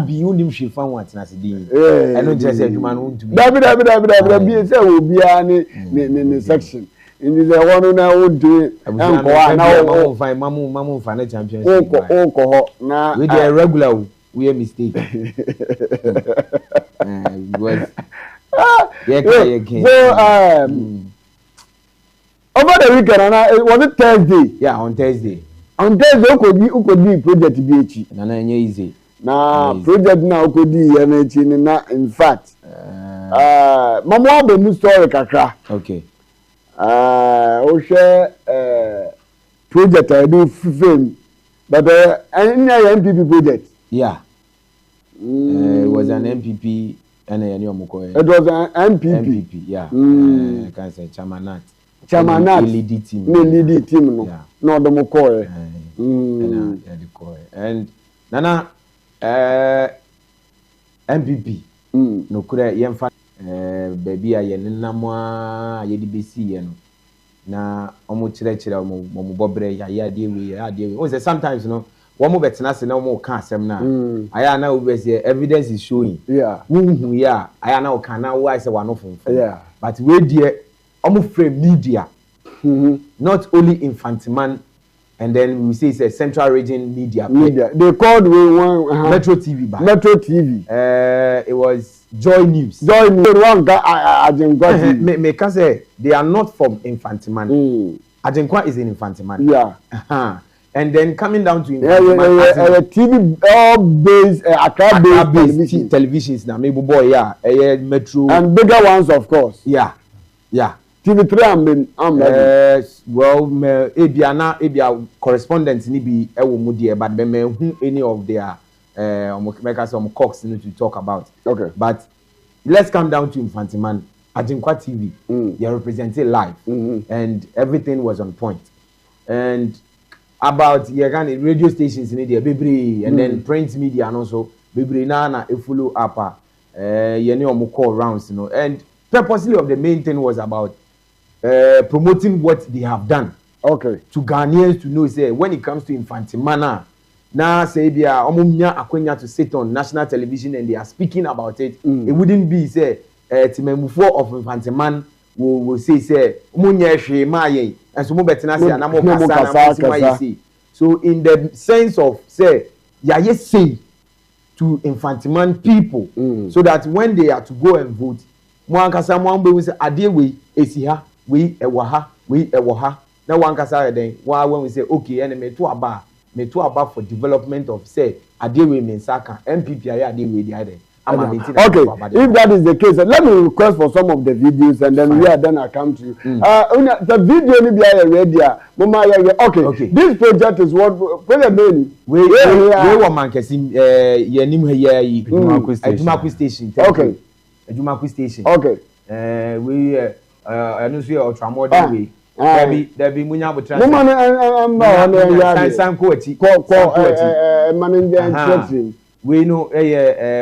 bi unim hwefa ho atena se din eno nje se adwuma no ntumi da bi say obi a ne section in the one na wontu enko na mamu fa na championship onko ho na we dey regular we a mistake. Over the weekend, was it Thursday? Yeah, on Thursday. On Thursday, Ukodi project BH. Nana easy. Na project na Ukodi energy na in fact. Mama abe mu story kakra. Okay. O share project I do film, but any MPP project. Yeah. It was an MPP and a Moko. It was an MPP. Yeah. Can say Chamanat. Lead team. No. Yeah. No, the Moko. And Nana MPP. No could yemfa baby I namwa yedibesi yeno. Na omo chire omo bobre ya dewe. O say sometimes no one more better say no more can sem na aya na we say evidence is showing who ya aya na can na why say one of but we there almost frame media not only Infantiman and then we say it's a central region media they called one Metro TV back. Metro TV it was Joy News one guy Ajinkwa me can say they are not from Infantiman Ajinkwa is in Infantiman and then coming down to TV all based Accra-based televisions now maybe boy Metro and bigger ones of course yeah TV3 well ebia correspondents ni bi ewo mu there but me who any of their make us some cocks to talk about okay but let's come down to Infantiman Ajinkwa TV they represented live and everything was on point and about radio stations in India, Bibri, and then print media and also Bibri na e follow up call rounds, you know. And purposely of the main thing was about promoting what they have done. Okay. To Ghanaians to know say when it comes to Infantimana, now say they are akwenya to sit on national television and they are speaking about it. It wouldn't be say Timemufo of Infantiman will say Munya Shemaye. And so so in the sense of say say to Infantiman people so that when they are to go and vote one will say adewe esiha we ewaha now one then when we say okay and me to aba for development of say adewe mensaka MPP adewe the other Okay, if that is the case, let me request for some of the videos and then then I come to you. The video ni be ready. Okay, this project is what the main. We want Mankesim Yenim Hayi Edumaku Station. Okay. Edumaku Station. Okay. We anuncio ultramodern way. There be Munya Butra. We know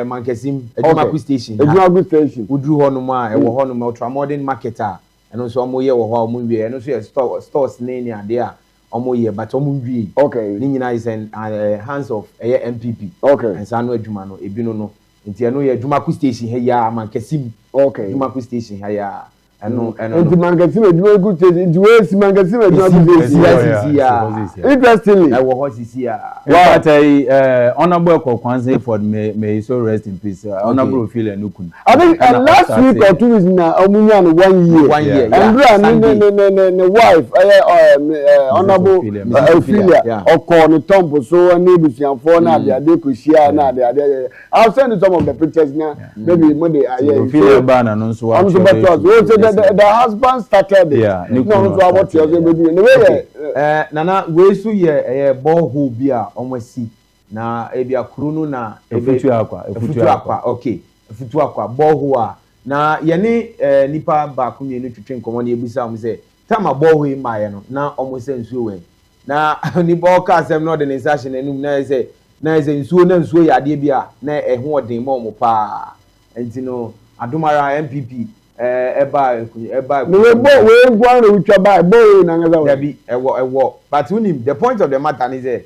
Mankesim Edumaku Station. Edumaku Station. We drew Honoma, a Honoma ultramodern marketer, and also Moya or Movie, and also stores name there. Omoye but omuwi okay ninyina is in hands of MPP okay and sanu adwuma no ebino no nti eno ye adwuma station he ya Mankesim okay adwuma station he ya eno nti Mankesim adwuma ku station nti we si Mankesim adwuma station interestingly I wo hot sisi ya but honorable Kwanze for may so rest in peace honorable Ophelia Nukun I think last week or 2 weeks now omunya no 1 year and the wife honorable Ophelia okọ ni tombo so na ebusianfo na ade koshia na ade I'll send you some of the pictures now maybe Monday Ophelia bana no so so the husband started no so what you say nana we su ye borehole bia omwasi na ebia krunu na efutu akwa okay efutu akwa borehole na ye ni nipa ba ku mienu twetwe nkomo na ebusa om say tama borehole maye no na omwese nsuo we na ni boka asem no de session enum na eze nsuo ya ade bia na eho odin mo pa entino adomara MPP eba we gwan re utwa ba bo na ngaza we be ewo but unim the point of the matter is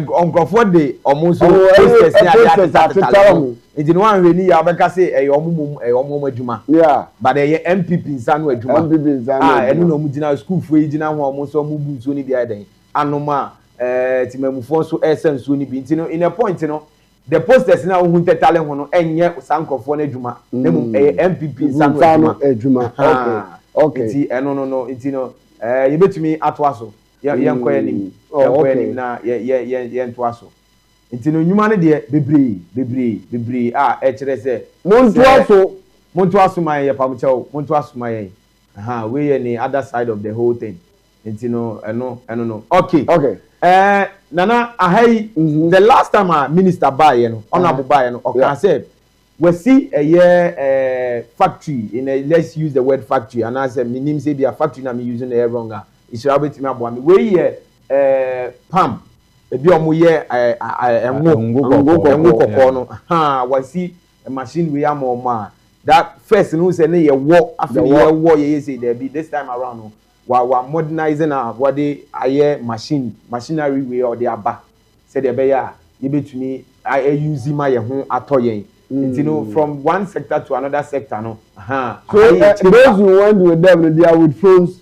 onkofo de omunso process ya atata enti no wan we ni ya beka say omum adwuma yeah but MPP nsanu adwuma enu no mugina school fo yigina ho omunso omubu nso ni bia den anoma timamufo so senso ni bi enti no in a point no the posters na ohun tetale ho no enye sankofo na adwuma nemu MPP sanu adwuma okay ti no ti no ye betumi atwaso ye nkoye nim na ye ntwaso ti no nyuma ne de bebre kire se montwaso man ye pamchao montwaso man ye we ye ni other side of the whole thing ti no no okay Nana ahai the last time a minister buy no honorable buy no okay said we see a year factory in a let's use the word factory and I said me name say be a factory na me using the wrong it's rabbit me abo me we here palm e bi omo ye enwo kokko no we see a machine we am o that first no say na ye wo after ye wo ye say there be this time around no wa modernizing what they aye machinery way or the aba said the beya you betumi use my ho atoyen you know from one sector to another sector no so those who went with them they are with phones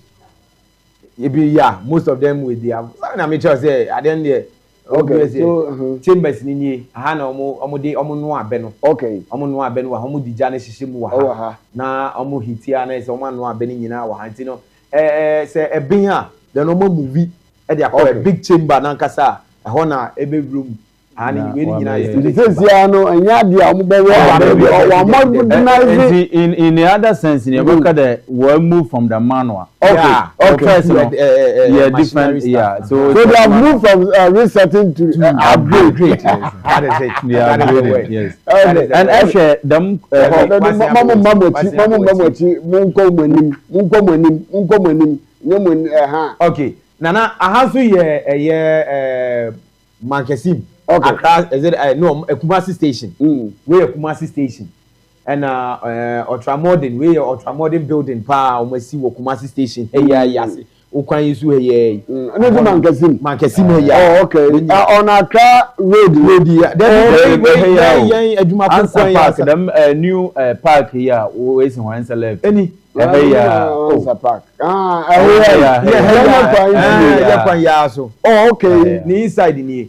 most of them with their na me say at the end there okay so chambers ni na omo no abe no okay omo no abe no wa omo dija na hihye mu wa na omo hitia na say omo no abe ni nyina wa hanti no say ebin ha the normal movie e dey call a big chamber na nkasa ho na ebe room ani we ni nyina is this ya no anya dia omo be wa modernizing in the other sense in America the we move from the manual okay different so they have moved from resetting to upgrade that is it yes and actually them okay nana ahasu ye Mankesim across is it no Kumasi station we Kumasi station and ultramodern we ultramodern building pa almost see Kumasi station yase ukwan yisu heye no Mankesim here okay on Accra road then adwuma kwan park them new park here we is one left any park so okay ni inside ni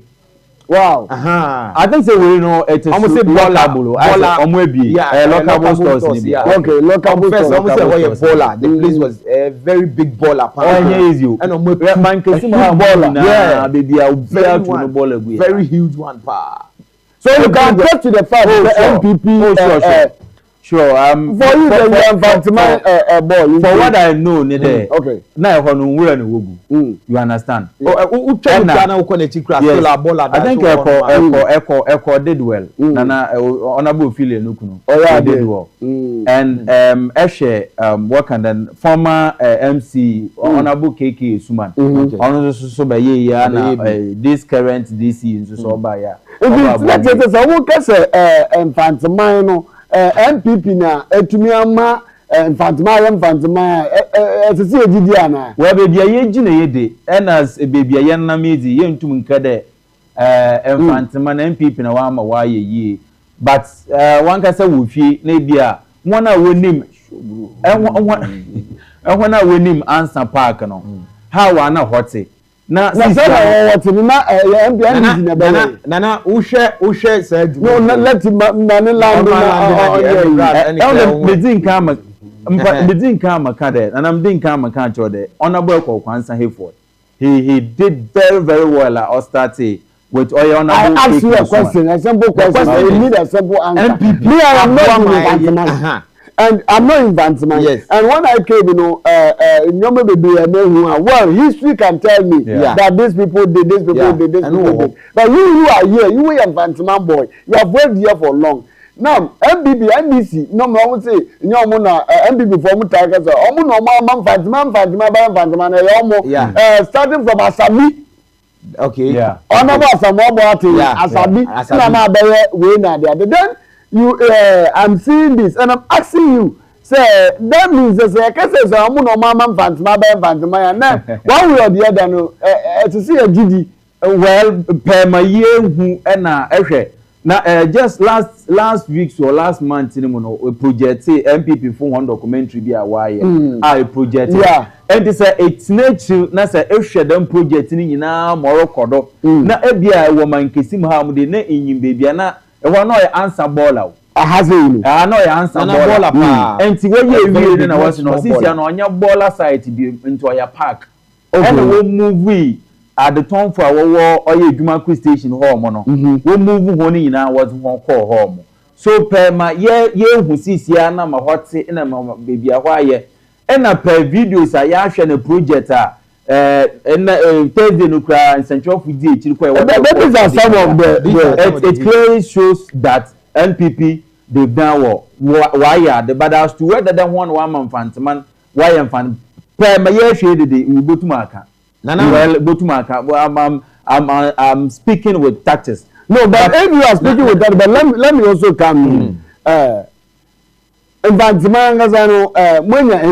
wow I think say we know it is almost lockable lockable stores okay lockable stores almost say baller the place was a very big baller Mankesim baller baby very huge one pa So you can get to the fact that MPP. Sure. For you, for what I know, okay. Now, you understand? I think Echo did well. Nana honorable feeling did well. And Eshe work and then former MC honorable KK Suman. Honorable so by this current DC so by ya. Let's say Infantimano. MPP na etumi ama Infantima esisi ejidi ana we baby ye gina ye de enas baby ye na mezi ye ntum nka de Infantima na MPP na wa ma wa ye but one ka say wo fie na bia wona wonim wona wonim answer park no how wa na hote na what na MPN na uhwe say no let man land medin kama kade and I'm din kama kan chode honorable Kwansa Hayford he did very well at Ostate with oil honorable. I ask you a question, a simple question. You need a simple answer. Me, I am not and I'm not Infantima. Yes. And when I came, well, history can tell me that these people did, this people did, this people did. But you are here, you are Infantima boy. You have worked here for long. Now, MBB, NBC, no more say, MBB for Mutakas, starting from Asabi. Okay. Yeah. Honorable Asabi, Asabi, then you I'm seeing this and I'm asking you, say that means I can say so one way or the other no to see a GD well per my year who na just last week or last month we project MPP for one documentary be a why I project and they say it's nature na say ehwe dem project ni nyina Morocco do na ebia e woman kesim ha mu de na enyim bebia na e wo no answer baller ahazelu no answer baller pa enti we ye na was no sisi na onya baller site bi into oya park and we move at the time for our oye Jumaku station home no we move ho ni nyina was one call home so per ma ye hu sisi na ma hot na ma bebia ho aye ena per videos a ya hwe na project a Thursday no kra central fudi e kwa these are some of the it clearly shows that NPP they've done why the but as to whether they want one man fanman why am fan per ma ye hwe de we go to maka well go to maka I'm speaking with tactics no but if you are speaking with that but let me also come Infantima ngazano mwenya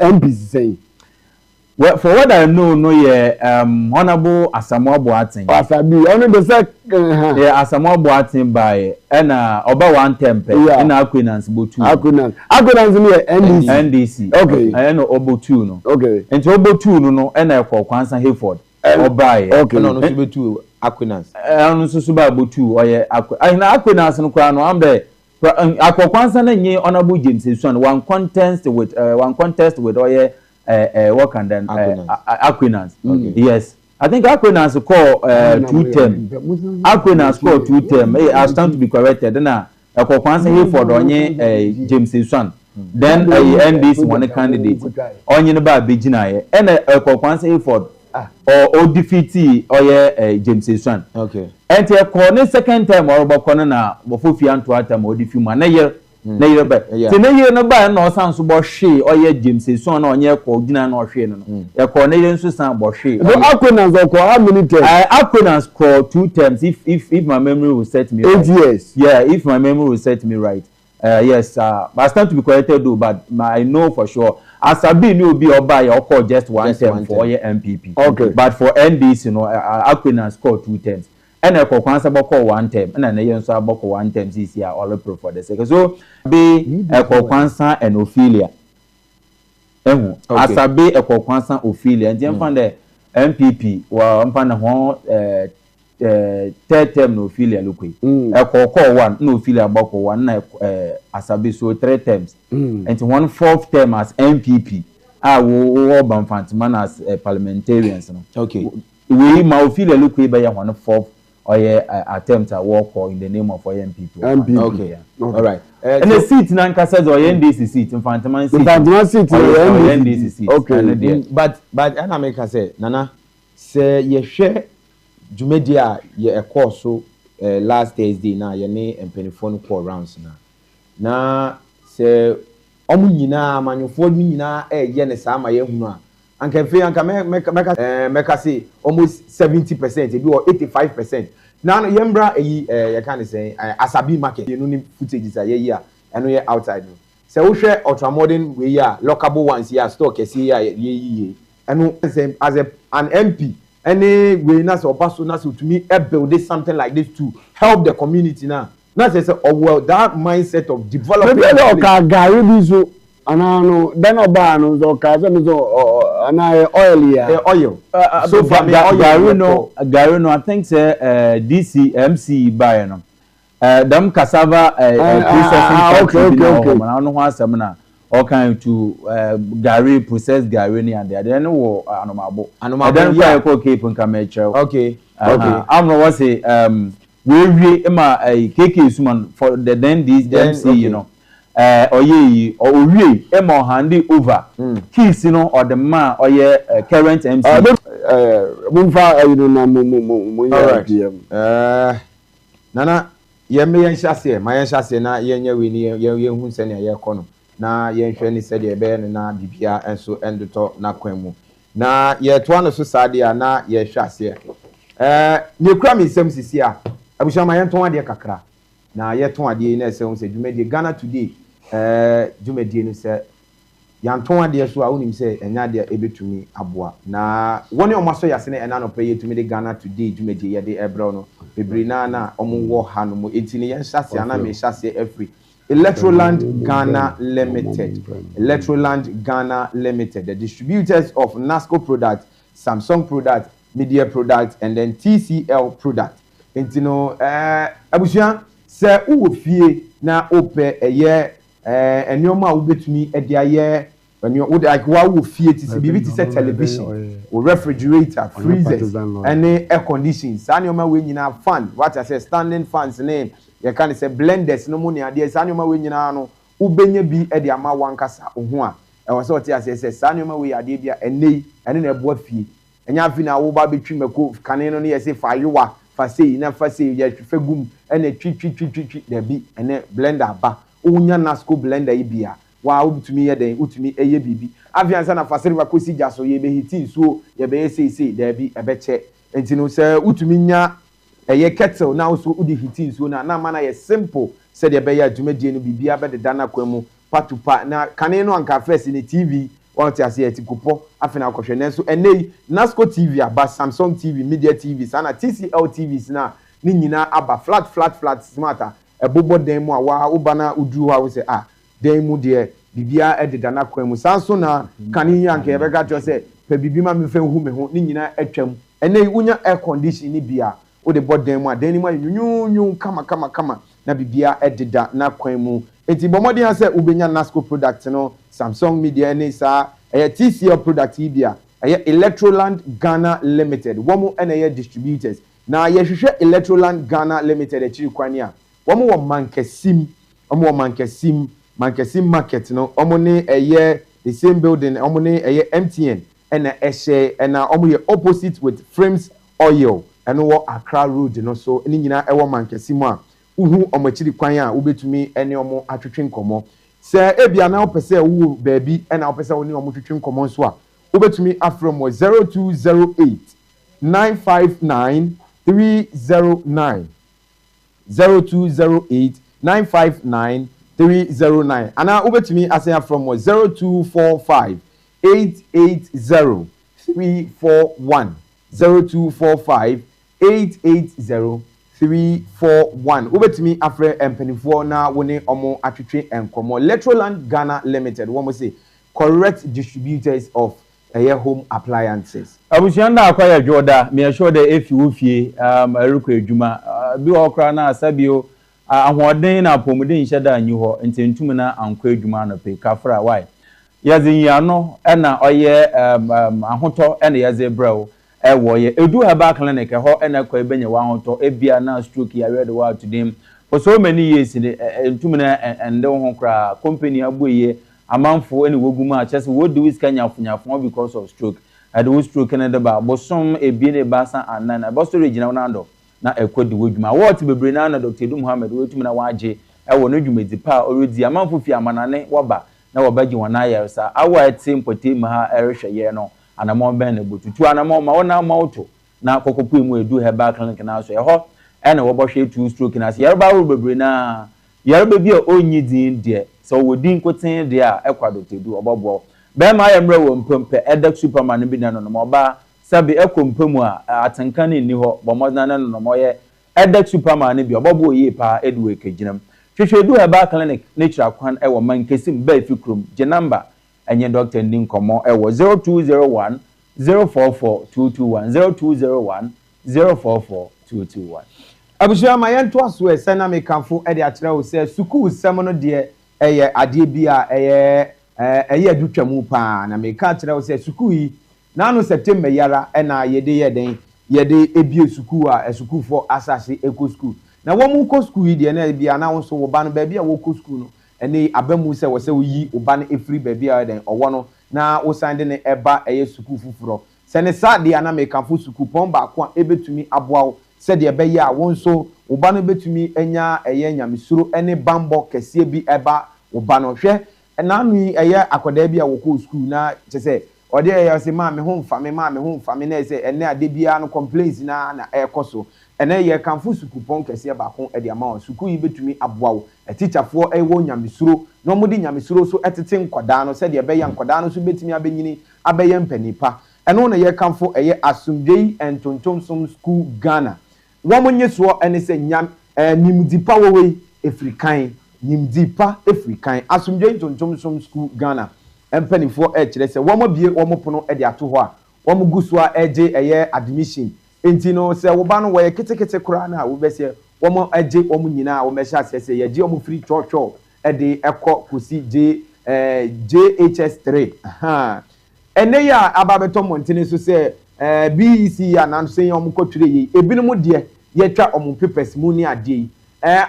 MPC say well for what I know no ye honorable Asamoah Boateng Asabi only the say Asamoah Boateng by na oba one temper na Aquinas botu Aquinas me NDC okay no obotu no okay enti obotu no na ekọ Kwansa Hayford oba okay no so betu Aquinas no so ba botu oye Aquinas no kwa no ambe Kwansa na nye honorable James Esuan one contest with oye work and then Aquinas. Yes, I think Aquinas call 2 term. Aquinas call 2 term. I stand to be corrected. Then Kwansa Hayford onye James Esuan. Then NDC one candidate. Onye no ba begina and Kwansa Hayford or defeat oye James Esuan. Okay. And the corner second time or about corner na bofufi anto atam or defeat man na year ba te na year no ba na osan so bo hwe oye James Esuan na onye ko gina na ohwe no e corner year nso san bo hwe no Aquinas ko how many times Aquinas call 2 times if my memory will set me 8 years yeah if my memory will set me right yes but I stand to be corrected though but I know for sure Asabi no be oba ya call just one term for oye MPP okay but for NDC Aquinas call 2 terms and a Kwansa boko 1 term and an ayen so boko 1 term this year all pro for the second so be a Kwansa and Ophelia Asabi a Kwansa Ophelia and then find the MPP well find ho third term no Ophelia look a call 1 no Ophelia boko 1 na Asabi so 3 terms and 1 4th term as MPP wo Banfantiman as parliamentarians no okay we ma Ophelia look be ya 1 4th attempt at work in the name of people. Okay. Yeah. All right. And the seat nanka says NDC seat, Infantaman seat. Infantaman seat, NDC seat. Okay. But I make her say, Nana, say ye share Jumedia ye a course so last Thursday na ye ne empeniphone call rounds na say omu nyina manufo nyina ye ne saa ma ye hunu a anka fe anka meka say almost 70% ebi or 85%. Now yembra you can say asabi market you know footage is here and we outside no say we share ultramodern we here lockable ones here stock here and as an MP any we na so paso na so to me build something like this to help the community now not say well that mindset of development anano then obano zo kaza zo ana oil so for Gary no I think say DC MC buy no them cassava processing okay na no ho asem na all kind to Gary process Gary ni and then wo anomabo then quite okay pon kamecho okay I'm no what say we ma KK suman for the then this MC you know oye owie emo handi over keys no or the man oye current MC mumfa you na mo nana ye me yen hyase ma yen hyase na yen nya we ni yen hu se ne ye kɔ no na yen hwɛ ni se de be ne na bibia enso endoto na kwan mu na ye to ano so sade a na ye hyase ne kura mi nsɛm sisi a abusha ma yen to ade kakra na ye to ade na se hu se dwumadi Ghana Today dwumadi no se yanton ade so a wonim se enya de ebetumi aboa na woni omaso yase ne ena no pɛ yetumi de Ghana Today dwumadi ye de ebro no bebre na omo wo ha no mo etini ye hyase ana me hyase every Electroland Ghana Limited. Electroland Ghana Limited, the distributors of NASCO products, Samsung products, Media products, and then TCL products. And you know, abusia se uwo fie na ope eye enyoma ubetumi e dia ye when you would like wa wo fie ti bibi ti se television or refrigerator, freezers, and air conditioning. Sa nyoma we nyina fan, what I say standing fans name. You can say blenders no money ade sanoma we nyina no ubenye bi e de ama wankasa ohu a e wo se o ti ase sanoma we ade bia enei ene na ebo afie enya afi na wo ba betwi mako kane no ye se fa yowa fa sei na fa sei ye hwe gum ene twi da bi ene blender ba unya NASCO blender yi bia wa ubutumi ye den utumi eye bibi afiansa na fa sere ba kosi jaso ye be hiti so ye be sei da bi e be che entino se utumi nya eye kettle now so udi hiti so na mana ye simple said ye be ya dwumadie no bibia be de dana kwamu patupa na kane no anka first in TV what you say etikopo afina akohwe na so enei NASCO TV aba Samsung TV Media TV sana TCL TVs na ni nyina aba flat smarter ebobo den mu a wa ubana uduru ha we say den mu de bibia e de dana kwamu sanso na kane yanka ye be ga jo say pe bibima me fe hu me ho ni nyina atwam enei unya air condition ni bia o de boden mu adan ni mu nyunyu kama na bibia edida na kwan mu enti bomodi ha se ubenya NASCO product no Samsung Media ni sa TCL product bia Electroland Ghana Limited womo ene distributors na ye hwehwe Electroland Ghana Limited e chiri kwani a womo wo mankesim market no omo ne the same building omo ne MTN ena ehye ena omo ye opposite with Frames Oil eno wo Accra Road no so ni nyina ewo mankesimu a uhu omachiri kwan a ubetumi ene omo atwetwe nkomo se ebia na opese wo baabi ena opese wo ni omo twetwe nkomo so a ubetumi afrom 0208 959 309 0208 959 309 ana ubetumi ase from 0245 880 341 0245 880-341. Ubetimi afre empenifo na woni omo atwetwe enkomo. Electroland Ghana Limited womo say correct distributors of home appliances. Abushanda akwaya joda me sure the efi wofie eruko adwuma bi okra na asabio ahoden na pomuden hyeda anyi ho ntentum na anko adwuma no pe kafra why yazin ya no na oye ahoto na yaze brawo ewo ye edu haba clinic ho ena kwa benye wa hoto ebia na stroke ya read wa today for so many years entum na ende ho kra company aboye amanfo ene woguma a chese wo do is kanya afunyafo because of stroke and wo stroke na de ba bosom ebie ne basa anana bo storage na nando na ekodi wodwuma what bebre na na Dr. Edu Muhammad wetum na waje ewo no dwumedi pa already amanfo fi amanane waba na wabaji wana yersa awa etim potem ha erehwe ye no anamo ben na botutu anamo ma wona mauto na kokopu emu edu heba clinic na so ho ene wo bohwe two stroke na yerba wo bebre na yerba bi a onyi din de so wodin koten de a ekwa Dr. Edu obobo be ma yemre wo mpempe edek superman bi na no mo ba sabi ekompamu a atenka ne ni ho bomodana na no mo ye edek superman bi obobo yi pa edu ekegyinam hwehwe Edu heba clinic nature kwan ewo mankesim ba fikrum je number enye Dr. Ndinkomo ewo 0201 044221 0201 Abusua ma yento aso ese na mekanfo e de akere wo se school sem no de eye ade bi a eye adutwamu pa na meka akere wo se school yi na no September yara e na yede ebie school a school for asase eco school na wo mu ko school yi de na bia na wo so wo ba no ba bia wo ko school no ene abamu se wo se wo yi wo ba no efri ba bia den owo no na wo sande ne eba eye school fufuro se ne sa de na mekanfo school pon ba ko ebetumi aboawo se de ebe ya wo nso wo ba no betumi enya eye nyamesuro ene bambo kese bi eba wo ba no hwe na anu eye akoda bi a wo ko school na se ode eye se ma me ho mfa me na se ene ade bia no complaints na ekoso ene ye kanfo school pon kese ba ko e de ama school yi betumi aboawo teacherfo ewo nyamesuro no mo di nyamesuro so etete nkoda no se de ebe ya nkoda no so betumi abenyini abeye mpanipa eno na ye kanfo eye asumdei entontomsom school Ghana womonye so ene se nyam nimdipa wowe African nimdipa African asumdei entontomsom school Ghana empanifo kire se womo bie womo pono de ato ho a womo gusua eje eye admission enti no se wo ba no wo ye ketekete kura na wo be se womo eje womo nyina wo me sha se ye je womo free cho de ekọ kosi JHS3 ene ya ababeto montene so se BEC ya nan so yom kotire yi ebinom de ye twa omon papers mu ni ade yi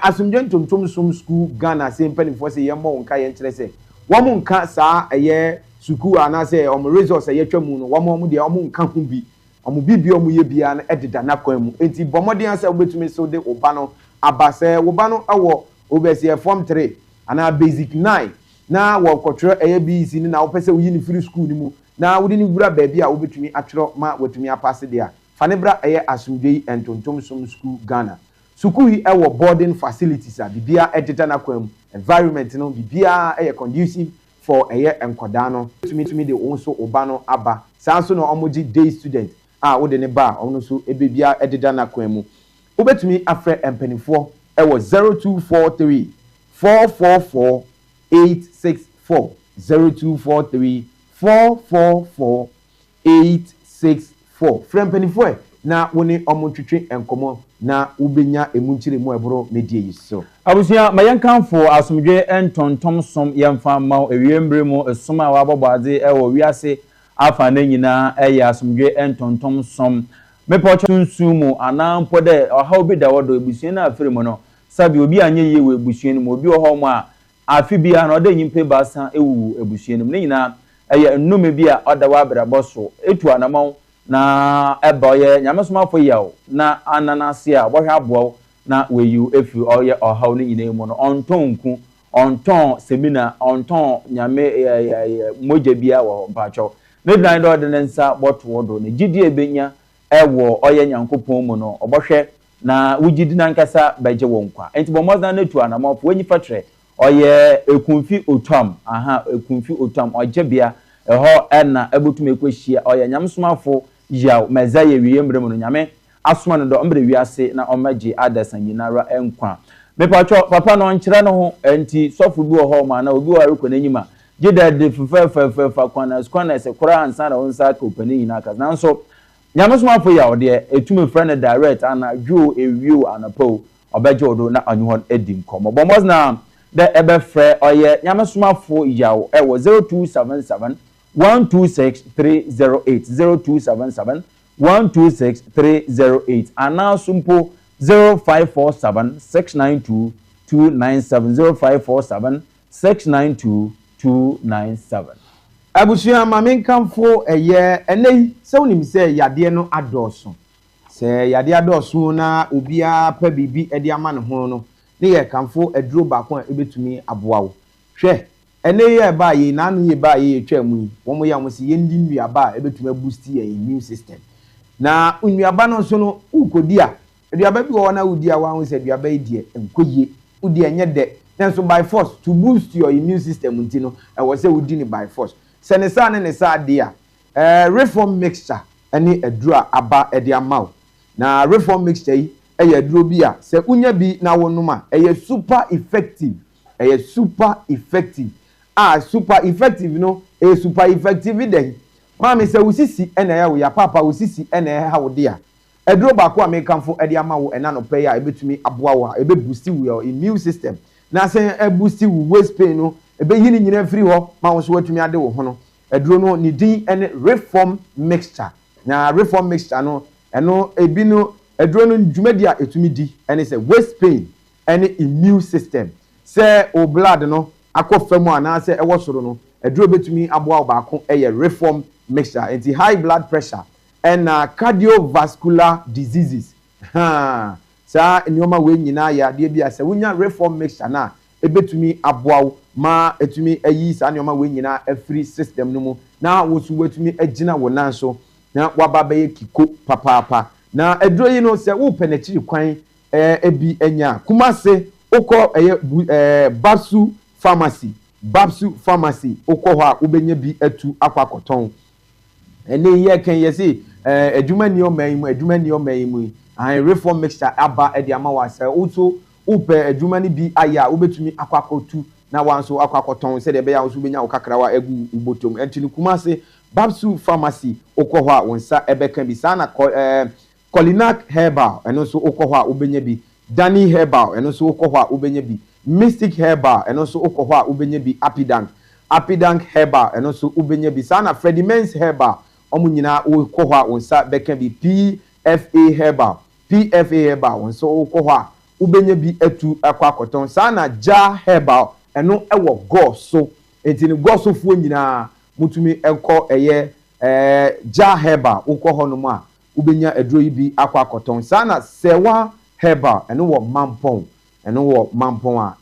asumdwe ntomtom som school Ghana se mpanifo se ye mo nka ye nkire se womo nka saa eye school ana se omon results ye twa mu no womo de omon nka hu bi omo bibi omo ye bia na ededa na kwan mu enti bomode ansa obetumi so de oba no abase oba no awo obese form 3 ana basic 9 na wo kotro eye BEC ni na wo pese wo yi ni free school ni mu na wo di ni wura baabi a wo betumi atwero ma wetumi apase de a fanebra eye asumdwei entontomsom school Ghana school yi ewo boarding facilities a bibia ededa na kwan mu environment no bibia eye conducive for eye enkoda no betumi de wonso oba no aba sanso no omoji day student a wo de ne ba ono so ebibia ededa na kwan mu wo betumi afre empanifo ewo 0243 444 864 0243 444 864 frempanifo na woni omontwetwe enkomo na ubenya emunchire mu ebro medie yiso abusia mayankanfo asumdwe entontom som yemfa maw ewiembre mu esoma wa bobade ewo wiase afa na nyina eye asumdwe entontom som mepocho nsumu anampo de oha obi da wodo ebusua na afere mu no sabi obi anye ye we ebusua no obi oho mu a afi bia na oda nyimpe basa ewu ebusua no nyina eye nnume bia oda wa abrabɔso etu anamaw na eboye nyamesomafo yawo na ananase a bohwe aboaw na weyu efi oye ohaw ni nyina mu no ontonku onton semina onton nyame moja bia wo mpacho ne dan do de nsa boto wodo ne gidi ebenya ewo oye nyankopon mu no obohwe na wugidi na nkasa beje wonkwa enti bomoza na tu anamafo wenyi fatre oye ekunfi otam ekunfi otam oje bia eho na ebutum ekwehia oye nyamsomafo yaw mezaye wiembre mu no nyame asoma no do ombre wiase na omaji adasan nyinara enkwa mepacho papa no nkyere no ho enti sofo bi ho ma na obi wa rekọ n'enyima gida de fefa kwana se kora ansa na onsa ka opani nyina ka nanso nyamsomafo yaw de etume friend direct ana dwo ewio anapo obeje odo na anyuhon edim komo bomos na de ebe frɛ oye nyamsomafo yaw ewo 0277 126 308 0277 126308 ana sumpo 0547 692 297 0547 692 abusua maame nkamfo enei se wonim se yade no adoso se yade adoso na obia pa bibi ede ama ne ho no ne ye kamfo aduro baako a ebetumi aboawo hwe enei ye ba yi na anu ye ba yi etwa mu yi wo mo ya mo se ye ndi nnuaba a ebetumi boost ye immune system na nnuaba no so no ukodi a nnuaba bi wo na udi a wa ho se nnuaba yi die enkoye udi enye de so by force to boost your immune system ntino e wo se udi ni by force senesa ne sa dia reform mixture ani adura aba ede amaw na reform mixture yi eye aduro bi a se unya bi na wonuma eye super effective super effective super effective no super effective den mama se usisi ena ya wo ya papa usisi ena ya ha wo dia aduro ba ko amekanfo ede amawo ena no pay a ebetumi aboa wo a ebe boost your immune system na se boost wo waist pain no ebe yini nyina free ho ma wo so watumi ade wo ho no aduro no ni din ene reform mixture na reform mixture no eno ebi no aduro no dwumadi a etumi di ene se waist pain ene immune system se o blood no akofam ana se ewo soro no aduro betumi aboa ba ko eye reform mixture anti high blood pressure and cardiovascular diseases sa nyoma we nyina ya de bia se wonya reform mixture na ebetumi aboa ma etumi ayi sa nyoma we nyina afri system no mu na wo su wetumi agina wo nan so na waba baye kiko papa na aduro yi no se wo penechiri kwan ebi enya kumase okọ Babsu pharmacy okọ ho a ubenya bi atu akwakoton ene ye kan ye se adwuma ni o man mu reform mixture aba e de ama wa se also upe adwuma ni bi aya ubetumi akwakotu na wanso akwakoton se de be ya so benya okakrawa egu ubotom entini kumase Babsu pharmacy okọ ho a wonsa ebeka bi sana Colinac herbal eno so okọ ho a ubenya bi Danny herbal eno so okọ ho a ubenya bi Mystic herbal eno so okọ ho a ubenya bi Apidank herbal eno so ubenya bi sana Freddie Men's herbal omu nyina okọ ho a wonsa beka bi PFA herbal wonso okọ ho a ubenya bi atu akwakoton sana Ja herbal eno ewo go so entini go so fu nyina mutumi enko eye Ja herbal okọ ho no mu a ubenya aduro yi bi akwakoton sana Sewa herbal eno wo mampon a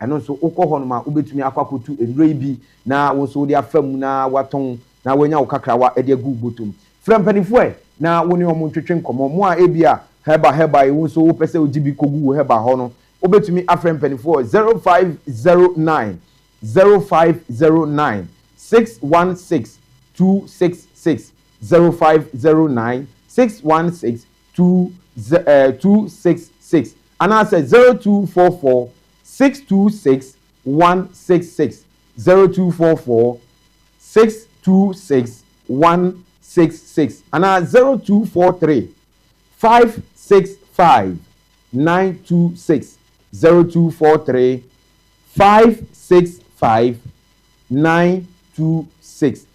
eno so okọ ho no ma ubetumi akwakotu aduro yi bi na wonso de afam na waton na wanya okakrawa ede agu botom frempanifo na woni omo twetwe nkomo mo a ebia herbal wonso wo pese ogibi kogu herbal ho no obetumi afrempanifo 0509 616 266 0509 616 266 and I said 0244 626 166 0244 626 166 and 0243 565 926 0243 565 926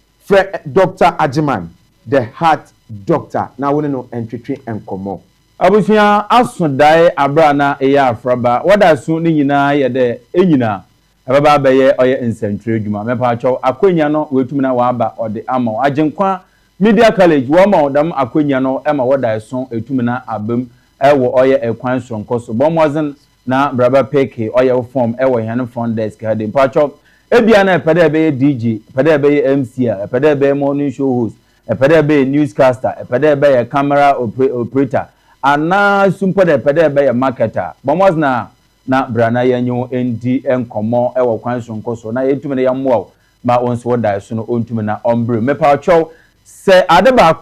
Dr. Ajiman, the heart doctor. Now we know entry and come. Abusia asundai abrana eya afraba wada su ni nyina ye de enyina ababa beye oye incentre adwuma mepa acho akwanya no wetumi na waba ode ama agenkwa media college wo ma odam akwanya no ema wada so etumi na abam ewo oye ekwan sonko so bomozen na braba peke oye form ewo hene front desk hade mepa acho ebia na epede be DJ epede be MC epede be morning show host epede be newscaster epede be camera operator ana sumpo de pede be marketer bomos na brana yanyo endi enkomo ewo kwan sonko so na yetumi na yamwo ma onso da so no ontumi na ombre mepa chow se adeba